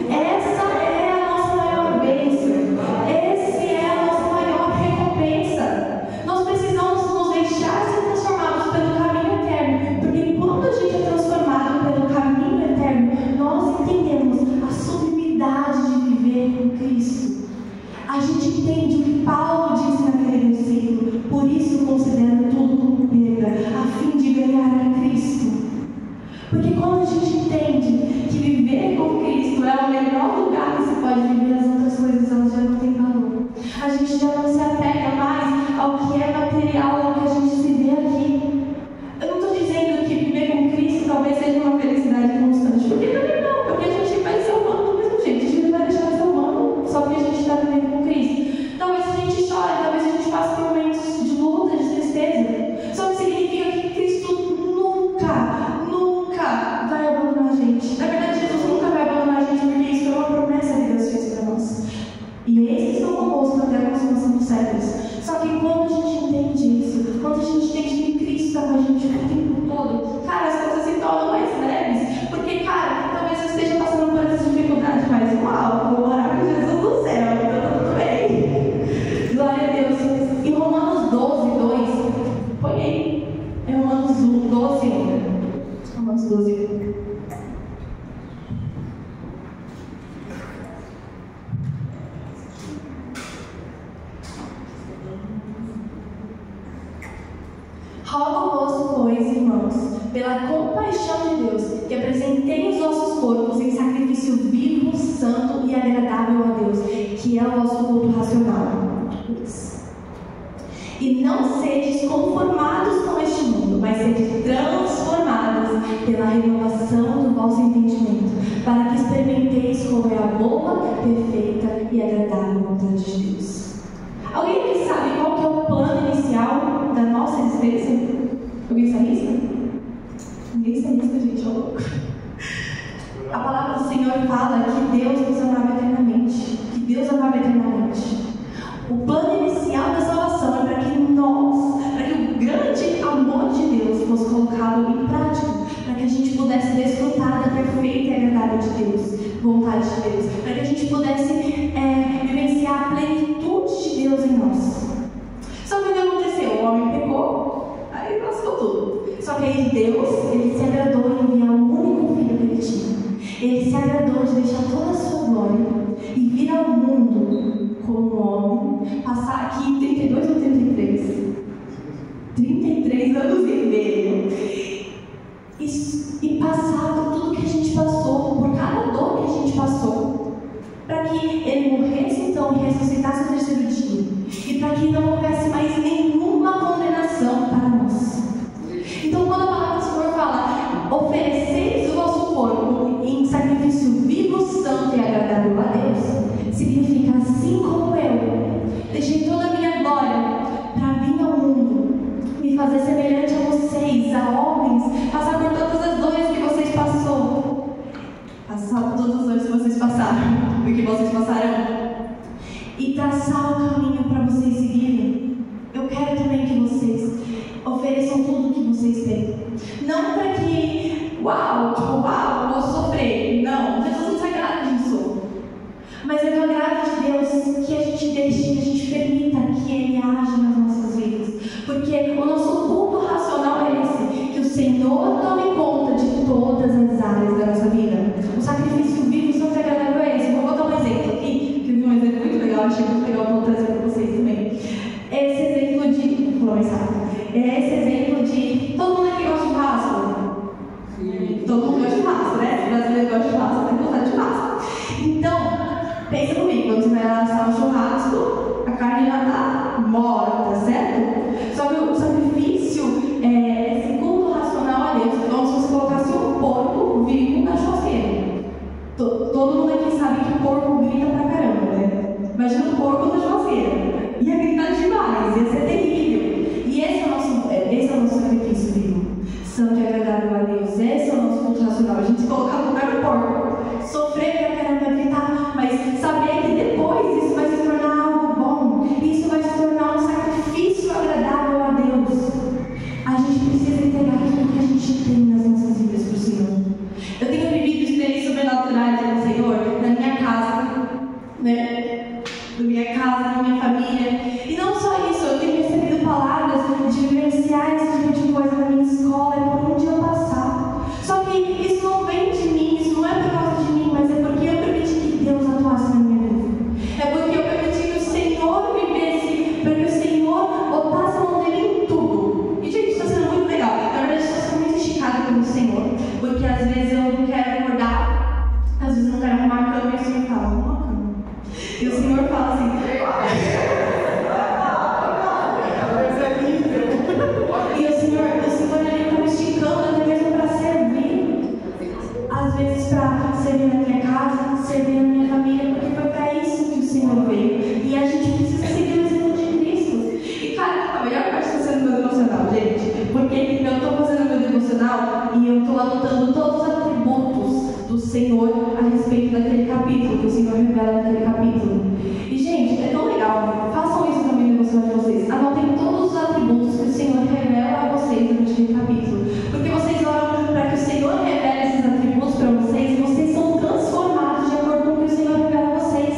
S4: Essa é a nossa maior bênção, essa é a nossa maior recompensa. Nós precisamos nos deixar ser transformados pelo caminho eterno, porque quando a gente é transformado pelo caminho eterno, nós entendemos a sublimidade de viver em Cristo. A gente entende o que Paulo disse naquele versículo: por isso considero tudo como perda, a fim de ganhar a Cristo. Porque quando a gente entende que viver com Cristo é o melhor lugar que se pode viver, as outras coisas elas já não têm valor. A gente já não se apega mais ao que é material, ao que a gente se vê aqui. Eu não estou dizendo que viver com Cristo talvez seja uma felicidade constante, porque também não, porque a gente vai ser humano do mesmo jeito, a gente não vai deixar de ser humano só porque a gente está vivendo com Cristo. Talvez a gente chore, talvez a gente passe por momentos de luta, de tristeza, só que significa que Cristo nunca vai abandonar a gente. Na verdade, Jesus nunca vai abandonar a gente, porque isso é uma promessa que Deus fez para nós. E esses estão conosco até a consumação dos séculos. Só que quando a gente entende isso, quando a gente entende que Cristo está com a gente o tempo todo, cara, as coisas se tornam mais leves. Porque, cara, talvez eu esteja passando por essas dificuldades, mas uau, vou morar com Jesus no céu, então tá tudo bem. Glória a Deus. Em Romanos 12, 2, põe aí. É Romanos 12, Romanos 12. Rogo-vos, pois, irmãos, pela compaixão de Deus, que apresentei os vossos corpos em sacrifício vivo, santo e agradável a Deus, que é o vosso culto racional. E não sedes conformados com este mundo, mas sedes transformados pela renovação do vosso entendimento, para que experimenteis qual é a boa, perfeita e agradável vontade de Deus. Alguém aqui sabe qual que é o plano inicial da nossa existência? Alguém se arrisca? Ninguém se arrisca, gente, é louco. A palavra do Senhor fala que Deus nos amava eternamente, que Deus amava eternamente. O plano inicial da salvação é para que o grande amor de Deus fosse colocado em prática, para que a gente pudesse desfrutar da perfeita e agradável de Deus. vontade de Deus, para que a gente pudesse vivenciar a plenitude de Deus em nós. Só que o que aconteceu? O homem pecou, aí lascou tudo. Só que aí Deus, Ele se agradou em enviar o único filho que Ele tinha. Ele se agradou de deixar toda a sua glória e vir ao mundo como homem, passar aqui 32 ou 33? 33 anos e meio. E passar por tudo que a gente passou, por cada dor que a gente passou, para que Ele morresse então e ressuscitasse no terceiro dia, e para que não houvesse mais nenhuma condenação para nós. Então, quando a palavra do Senhor fala, ofereceis o vosso corpo em sacrifício vivo, santo e agradável a Deus, significa assim como eu deixei toda a minha glória para vir ao mundo, me fazer semelhante a vocês, a homens, passar por todas as dores que vocês passaram, porque vocês passaram, e traçar o caminho para vocês seguirem. Eu quero também que vocês ofereçam tudo que vocês têm, não para que, vou sofrer, não, Jesus não se agrada disso, mas é do agrado de Deus que a gente deixe, que a gente permita que Ele age nas nossas vidas, porque o nosso culto racional é esse, que o Senhor tome conta de todas as áreas da nossa vida. O sacrifício vivo e santo e agradável é esse. Vou botar um exemplo aqui, que eu vi um exemplo muito legal, achei muito legal, vou trazer para vocês também. Esse exemplo de, vou começar, esse exemplo de, todo mundo aqui gosta de churrasco? Sim. Todo mundo gosta de churrasco, né? O brasileiro gosta de churrasco, tem que gostar de churrasco. Então, pensa comigo, quando você vai lá assar um churrasco, a carne já está morta, certo? Só que o sacrifício segundo o racional a Deus, é como se você colocasse um porco vivo na churrasqueira. Todo mundo aqui sabe que o porco grita pra caramba, né? Imagina um porco na churrasqueira. Ia gritar demais, ia ser terrível. E esse é o nosso sacrifício vivo. Santo e agradável a Deus. Esse é o nosso culto racional. A gente se colocar no lugar do porco. Sofrer pra caramba, gritar, mas saber que depois isso vai se tornar algo bom. Isso vai se tornar um sacrifício agradável a Deus. A gente precisa entregar tudo que a gente tem nas nossas vidas para o Senhor. Eu tenho vivido experiências sobrenaturais com o Senhor na minha casa, né? Na minha casa, na minha família. E não só isso, eu tenho recebido palavras de vivenciar esse tipo de coisa na minha escola, é por onde eu passar. Só que isso não vem de mim, isso não é por causa de mim, mas é porque eu permiti que Deus atuasse na minha vida. É porque eu permiti que o Senhor vivesse, porque o Senhor botasse a mão dele em tudo. E, gente, está sendo muito legal. Na verdade, estou sendo muito esticada pelo Senhor, porque às vezes eu não quero acordar, às vezes eu não quero arrumar a cama, e o Senhor fala, arruma a cama. E o Senhor fala assim, e o Senhor ele está me esticando até mesmo para servir, às vezes para servir na minha casa, servir na minha família, porque foi para isso que o Senhor veio. E a gente precisa seguir o exemplo de Cristo. E cara, a melhor parte está sendo meu devocional, gente, porque eu estou fazendo meu devocional e eu estou anotando todos os atributos do Senhor a respeito daquele capítulo, que o Senhor revela naquele capítulo. E gente, é tão legal, façam isso também no devocional de vocês, anotem todos os atributos que o Senhor revela a vocês naquele capítulo, porque vocês oram para que o Senhor revele esses atributos para vocês e vocês são transformados de acordo com o que o Senhor revela a vocês.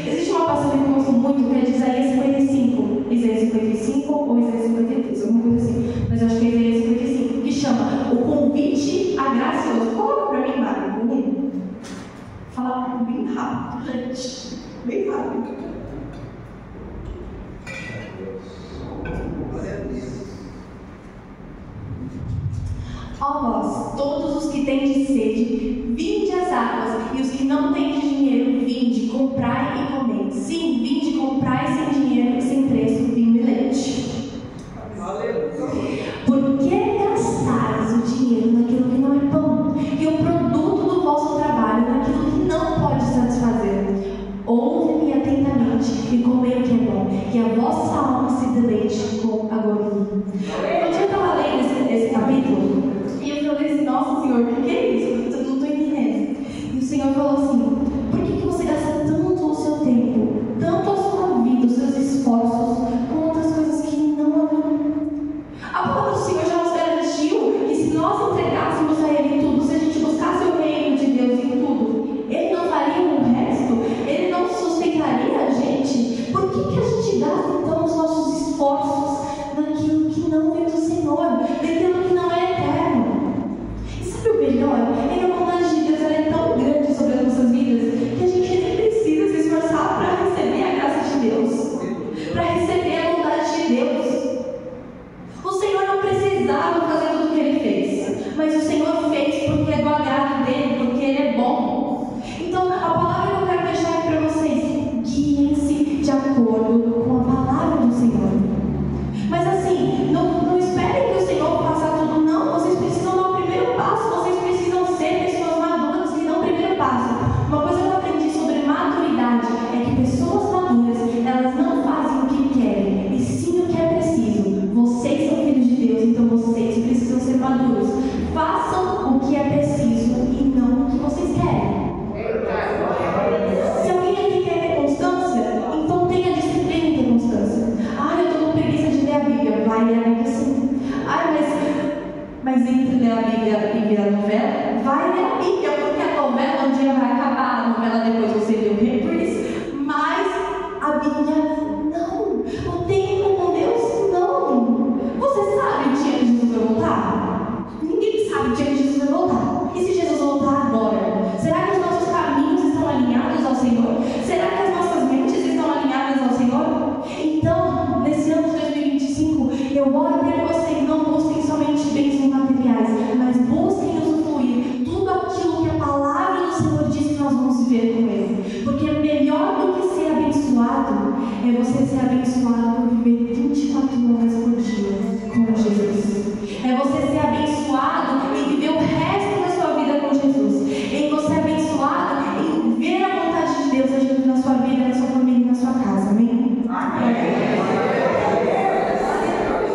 S4: Existe uma passagem que eu gosto muito, que é de Isaías 55, Isaías 55 ou Isaías 53, alguma coisa assim, mas eu acho que é Isaías 55, que chama O Convite Agracioso. Coloca para mim, Mário, fala bem rápido, gente, bem rápido. Ó vós, todos os que têm sede, vinde às águas, e os que não têm dinheiro, vinde, comprai e comei. Sim, vinde, comprai sem dinheiro, sem preço, vinho e leite. Por que gastares o dinheiro naquilo que não é pão, e o produto do vosso trabalho naquilo que não pode satisfazer? Ouve-me atentamente e comei o que é bom, e a vossa alma se deleite com a gordura. Um dia eu estava lendo esse capítulo, e eu falei assim, nossa Senhor, o que é isso? Eu não estou entendendo. E o Senhor falou assim, por que você gasta tanto o seu tempo, tanto a sua vida, os seus esforços, com outras coisas que não amam? A palavra do Senhor já nos garantiu que se nós entregássemos a Ele tudo, se a gente buscasse o reino de Deus em tudo, Ele não faria é você ser abençoado por viver 24 horas por dia com Jesus. É você ser abençoado e viver o resto da sua vida com Jesus. É você abençoado e ver a vontade de Deus agindo na sua vida, na sua família e na sua casa. Amém?
S2: Amém.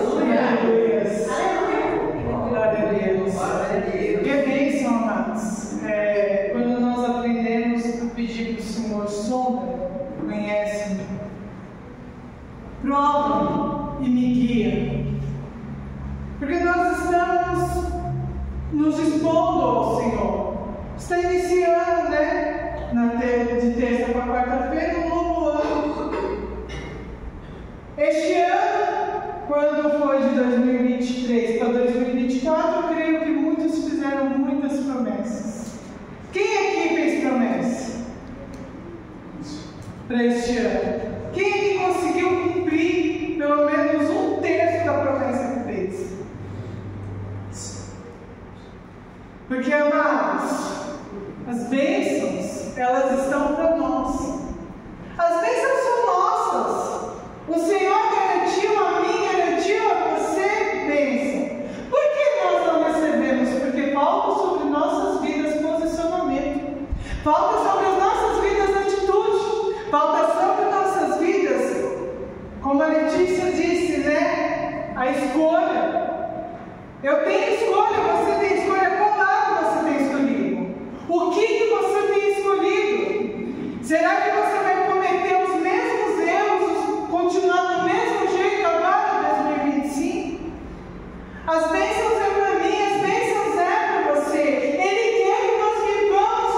S2: Glória a Deus. Que bênção, amados. Quando nós aprendemos a pedir para o Senhor, sonda, conhece-me, prova-me e me guia. Porque nós estamos nos expondo ao Senhor. Está iniciando, de terça para quarta-feira, um novo ano. Este ano, quando foi de 2023 para 2024, eu creio que muitos fizeram muitas promessas. Quem aqui fez promessa para este ano? Quem aqui conseguiu cumprir pelo menos um terço da promessa que fez? Porque, amados, as bênçãos, elas estão para nós. As bênçãos são nossas. O Senhor garantiu a mim, garantiu a você bênção. Por que nós não recebemos? Porque falta sobre nossas vidas posicionamento. Falta sobre as nossas vidas atitude. Falta sobre nossas vidas, como a Letícia disse, a escolha. Eu tenho escolha, você tem escolha. Qual lado você tem escolhido? O que você tem escolhido? Será que você vai cometer os mesmos erros, continuar do mesmo jeito agora em 2025? As bênçãos é para mim, as bênçãos é para você. Ele quer que nós vivamos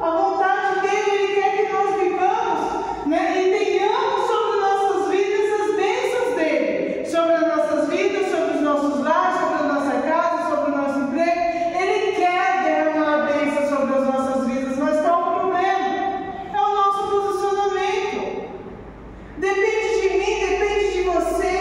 S2: a vontade dele, ele quer que nós vivamos, e tenhamos sobre nossas vidas as bênçãos dele, sobre as nossas vidas, sobre os nossos lares, sobre a nossa casa, sobre o nosso emprego. Ele quer derramar a bênção sobre as nossas vidas, mas qual o problema? É o nosso posicionamento. Depende de mim, depende de você.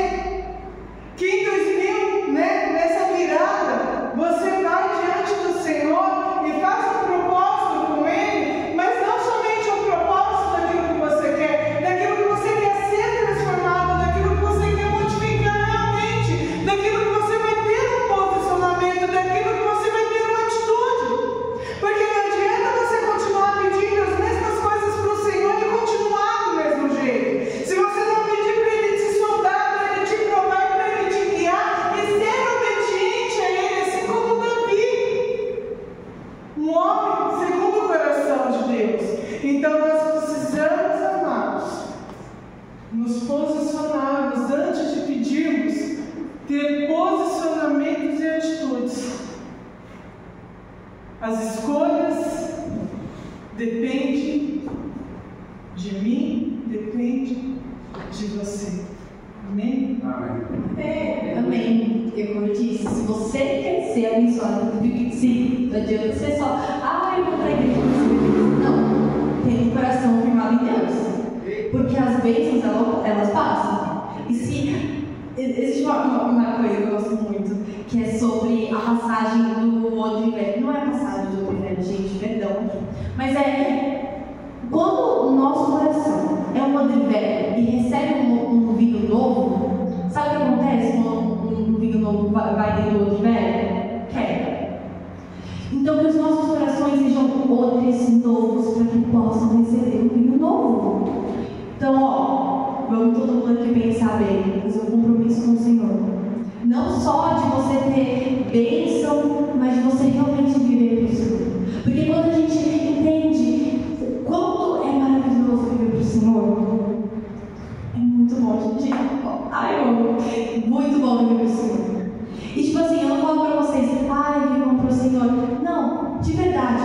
S2: Que em 2000, nessa virada, você vai diante do Senhor e faça um propósito com Ele, mas não somente um propósito daquilo que você quer, daquilo que você quer ser transformado, daquilo que você quer modificar realmente, daquilo que você vai ter um posicionamento, daquilo que você vai ter uma atitude. Porque não adianta você continuar pedindo as mesmas coisas para o Senhor e continuar do mesmo jeito. Se você não pedir para Ele te soldar, para Ele te provar, para Ele te guiar, e ser obediente a Ele, assim como Davi, um homem segundo o coração de Deus. Então nós precisamos, amados, nos posicionarmos antes de pedirmos, ter posicionamentos e atitudes. As escolhas dependem de mim, depende de você. Amém?
S4: Amém. Como eu disse, se você quer ser abençoado, não adianta você só, eu vou para a igreja. Não, tem um coração firmado em Deus. Porque as bênçãos, elas passam. E se existe uma coisa que eu gosto muito, que é sobre a passagem do odre velho. Não é a passagem do odre velho, gente, perdão aqui. Mas quando o nosso coração é um odre velho e recebe um vinho novo, sabe o que acontece quando um vinho novo vai dentro do odre velho? Quebra. Então que os nossos corações sejam odres novos para que possam receber um vinho novo. Então, vamos todo mundo aqui pensar bem, fazer um compromisso com o Senhor. Não só de você ter bênção, mas de você realmente viver para o Senhor. Porque quando a gente entende o quanto é maravilhoso viver para o Senhor, é muito bom, gente. Muito bom viver para o Senhor. E tipo assim, eu não falo para vocês, vivam para o Senhor. Não, de verdade.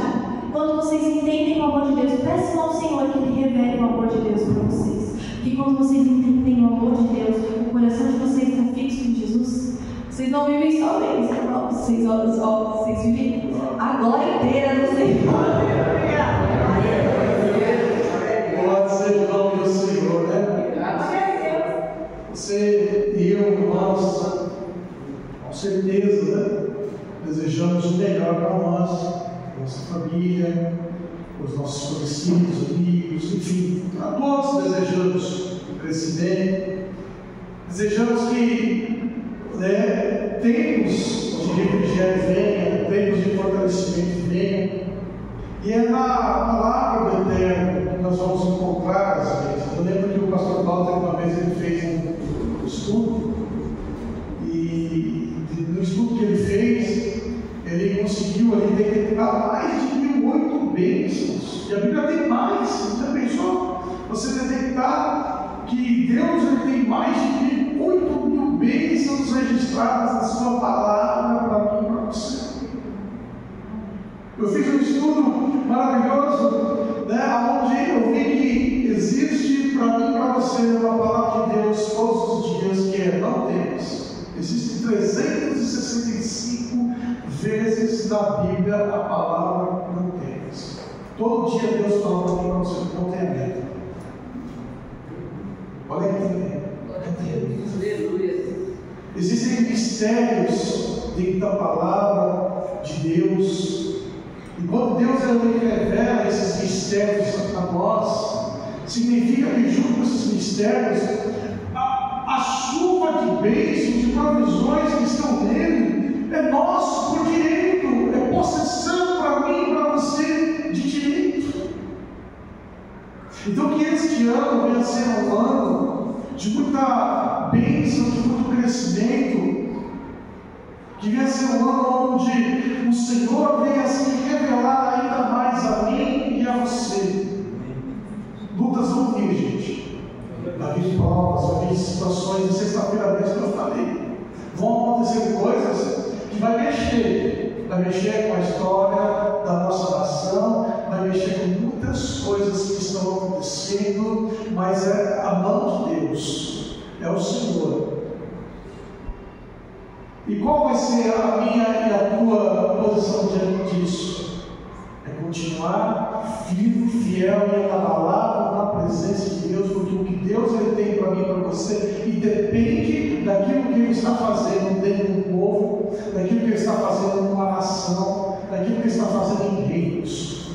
S4: Quando vocês entendem o amor de Deus, peçam ao Senhor que Ele revele o amor de Deus para vocês. Porque quando vocês entendem o amor de Deus, o coração de vocês está fixo em Jesus, vocês não vivem só bem, vocês vivem a glória inteira do Senhor.
S1: Pode ser o nome do Senhor, Você e eu, nós, com certeza, desejamos o melhor para nós, nossa família, os nossos conhecidos, amigos, enfim, a todos desejamos crescimento. Desejamos que tempos de refrigério venham, tempos de fortalecimento venham. E é na palavra do Eterno que nós vamos encontrar as vezes. Eu lembro que o pastor Walter, uma vez, ele fez um estudo, e no estudo que ele fez, ele conseguiu ali detectar mais de 1.008 bênçãos. E a Bíblia tem mais. Você pensou? Você detectar que Deus ele tem mais de 8.000 bênçãos registradas na sua palavra para mim e para você. Eu fiz um estudo maravilhoso, onde eu vi que existe para mim e para você uma palavra de Deus todos os dias, que é não temas. Existem 365 vezes na Bíblia a palavra não temas. Todo dia Deus fala para mim e para você, não tenha medo. Olha aqui também. Existem mistérios dentro da palavra de Deus. E quando Deus ele revela esses mistérios a nós, significa que junto com esses mistérios, a chuva de bênçãos, de provisões que estão nele, é nosso por direito, é possessão para mim e para você de direito. Então que este ano venha ser um ano de muita bênção, de muito crescimento, que venha ser um ano onde o Senhor venha se revelar ainda mais a mim e a você. Lutas vão vir, gente. Vai vir provas, vai vir situações. De sexta-feira mesmo que eu falei, vão acontecer coisas que vai mexer com a história da nossa nação, vai mexer com muitas coisas que estão acontecendo, mas é a mão de Deus, é o Senhor. E qual vai ser a minha e a tua posição diante disso? É continuar firme, fiel e inabalável na presença de Deus, porque o que Deus ele tem para mim e para você, e depende daquilo que Ele está fazendo dentro do povo, daquilo que Ele está fazendo numa nação, daquilo que Ele está fazendo em reinos.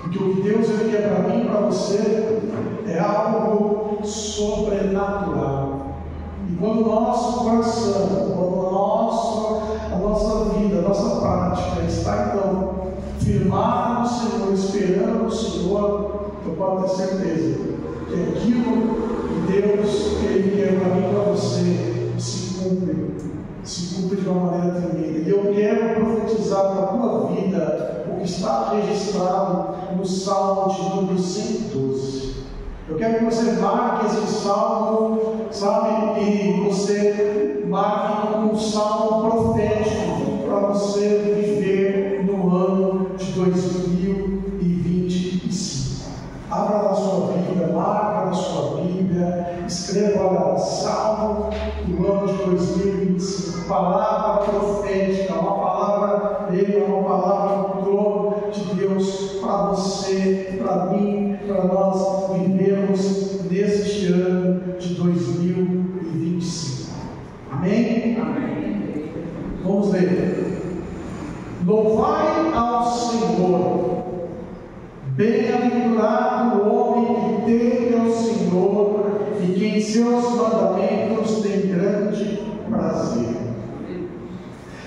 S1: Porque o que Deus ele quer para mim e para você é algo sobrenatural. E quando o nosso coração, quando a nossa vida, a nossa prática está então firmada no Senhor, esperando no Senhor, eu posso ter certeza que aquilo que Deus ele quer para mim e para você se cumpre de uma maneira tremenda. E eu quero profetizar para a tua vida o que está registrado no Salmo de número 112. Eu quero que você marque esse salmo, sabe? E você marque um salmo profético para você viver no ano de 2025. Abra na sua Bíblia, marca na sua Bíblia, escreva, olha, salmo do ano de 2025. Palavra profética, uma palavra dele, uma palavra do trono de Deus para você, para mim, para nós vivermos neste ano de 2025. Amém?
S3: Amém.
S1: Vamos ler. Louvai ao Senhor, bem-aventurado o homem que teme ao Senhor e que em seus mandamentos tem grande prazer.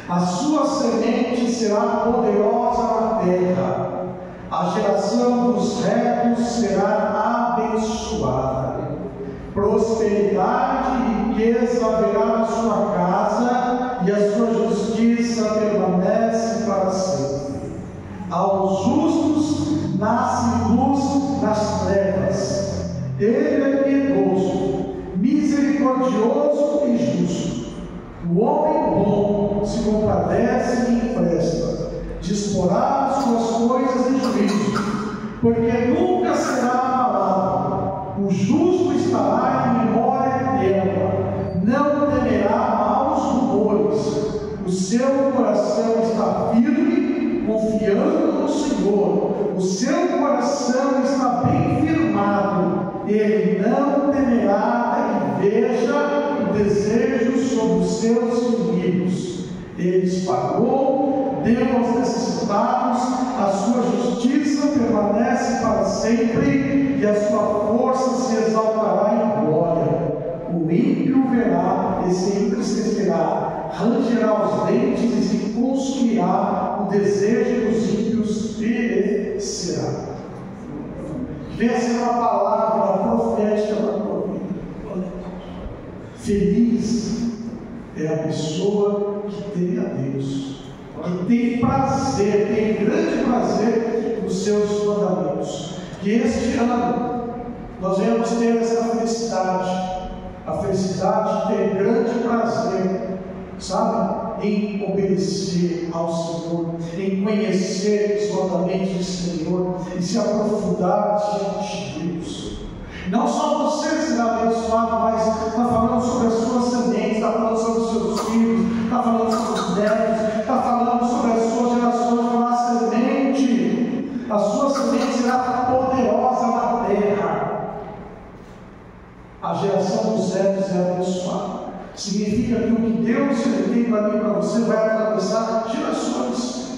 S1: A sua semente será poderosa na terra. A geração dos retos será abençoada. Prosperidade e riqueza haverá na sua casa, e a sua justiça permanece para sempre. Aos justos nasce luz nas trevas. Ele é piedoso, misericordioso e justo. O homem bom se compadece e empresta, disporá as suas coisas em juízo, porque nunca será abalado. O justo estará em memória eterna, não temerá maus rumores. O seu coração está firme, confiando no Senhor. O seu coração está bem firmado. Ele não temerá a inveja e desejo sobre os seus inimigos. Ele espalhou, deu aos necessitados, a sua justiça permanece permanece para sempre, e a sua força se exaltará em glória. O ímpio verá e se entristecerá, rangerá os dentes e se consumirá, o desejo dos ímpios perecerá. Venha ser uma palavra profética para a tua vida. Feliz é a pessoa que tem a Deus, que tem prazer, tem grande prazer nos seus mandamentos. Que este ano nós venhamos ter essa felicidade, a felicidade de ter grande prazer, sabe, em obedecer ao Senhor, em conhecer os mandamentos do Senhor e se aprofundar diante de Deus. Não só você será abençoado, mas está falando sobre as suas sementes, está falando sobre os seus filhos, está falando sobre os netos, está falando sobre as suas gerações. A sua semente será poderosa na terra. A geração dos netos é abençoada. Significa que o que Deus tem para mim e para você vai atravessar gerações.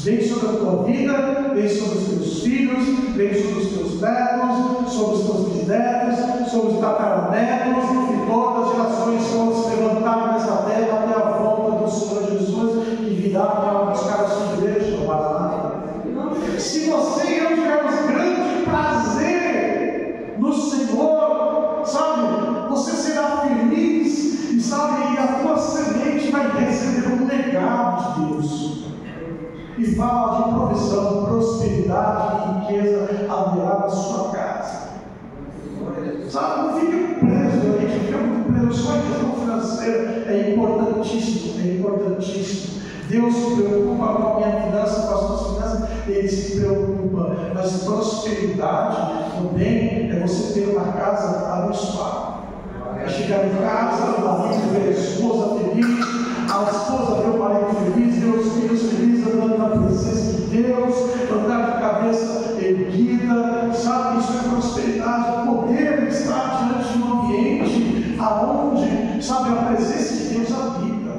S1: Vem sobre a tua vida, vem sobre os teus filhos, vem sobre os teus netos, sobre os teus bisnetos, sobre os tataranetos, e todas as gerações vão se levantar nessa terra até a volta do Senhor Jesus, que virá para buscar a sua igreja no Paraná. Se você e eu tivermos grande prazer no Senhor, sabe, você será feliz e sabe, e a tua semente vai receber um legado de Deus. E fala de provisão, prosperidade e riqueza haverá na sua casa. Sabe, não fique preso, a gente fica muito preso só em questão financeira. É importantíssimo, é importantíssimo. Deus se preocupa com a minha finança, com as tuas finanças, Ele se preocupa. Mas prosperidade também é você ter uma casa abençoada. É chegar em casa, o marido ver a esposa feliz, a esposa ver o marido feliz, ver os filhos felizes, andando na presença de Deus, andar de cabeça erguida, sabe? Isso é prosperidade. O poder está diante de um ambiente aonde, sabe, a presença de Deus habita.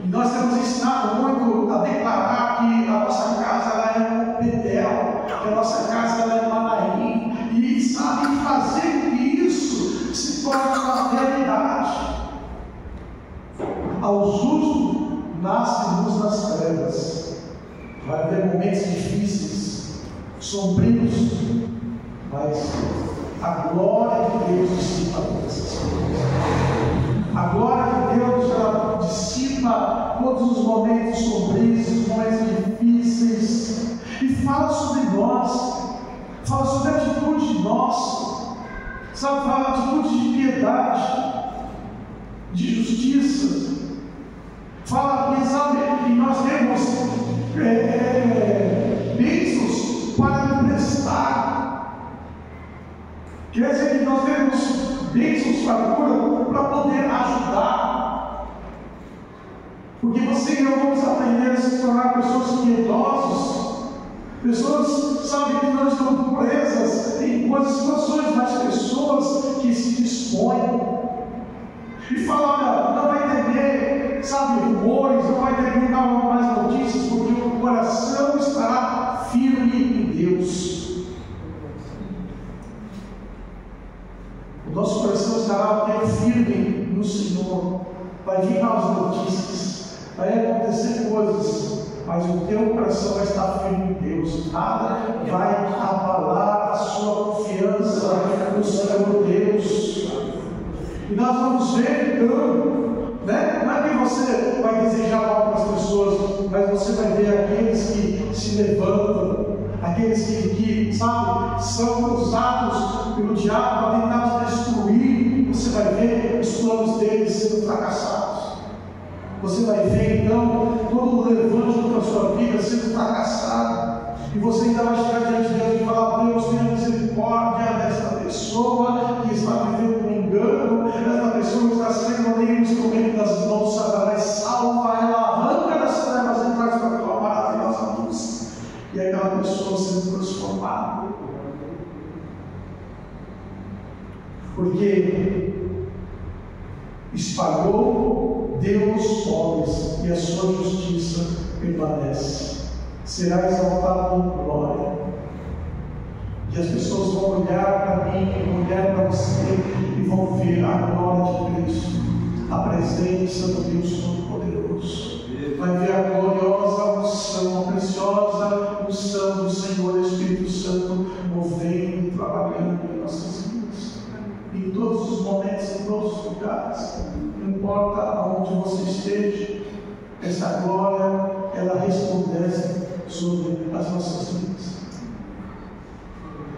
S1: Nós temos ensinado muito a declarar que a nossa casa ela é um Betel, que a nossa casa ela é Manaim, e sabe fazer com que isso se torne uma realidade. Ao justo nasce luz nas trevas. Vai haver momentos difíceis, sombrios, mas a glória de Deus dissipa todas essas coisas. A glória de Deus já dissipa todos os momentos sombrios, os momentos difíceis, e fala sobre nós, fala sobre a atitude nossa, sabe, fala atitude de piedade, de justiça, fala que, sabe, que nós temos bênçãos para emprestar, quer dizer que nós temos bênçãos para poder ajudar, porque você e eu vamos aprender a se tornar pessoas piedosas, pessoas, sabe, que não estão presas em coisas, situações, mas pessoas que se dispõem. E fala, olha, não vai ter, sabe, rumores, não vai ter mais notícias, porque o coração estará firme em Deus. O nosso coração estará firme no Senhor. Vai vir novas notícias, vai acontecer coisas, mas o teu coração vai estar firme em Deus. Nada vai abalar a sua confiança no Senhor Deus. E nós vamos ver, então, né? Não é que você vai desejar mal para as pessoas, mas você vai ver aqueles que se levantam, aqueles que sabe, são usados pelo diabo para tentar te destruir. Você vai ver os planos deles sendo fracassados. Você vai ver, então, todo o levante da sua vida sendo fracassado. E você ainda vai chegar diante de Deus e falar: Deus, tenha misericórdia desta pessoa que está vivendo um engano, esta pessoa que está sendo um instrumento das mãos de Satanás. Salva ela, arranca das trevas e traz para a tua maravilhosa luz. E aquela pessoa sendo transformada. Porque espalhou Deus pobres e a sua justiça permanece. será exaltado em glória. E as pessoas vão olhar para mim, vão olhar para você e vão ver a glória de Cristo, a presença do Deus Todo-Poderoso. Vai ver a gloriosa unção, a preciosa unção do Senhor Espírito Santo movendo e trabalhando em nossas vidas. Em todos os momentos, em todos os lugares, não importa onde você esteja, essa glória, ela resplandece sobre as nossas vidas.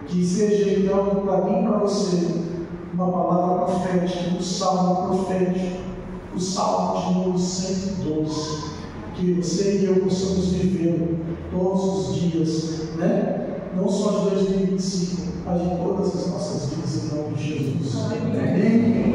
S1: Que seja então para mim e para você uma palavra profética, um salmo profético, o salmo de número 112, que você e eu possamos viver todos os dias, né? Não só de 2025, mas de todas as nossas vidas, em nome de Jesus. Amém?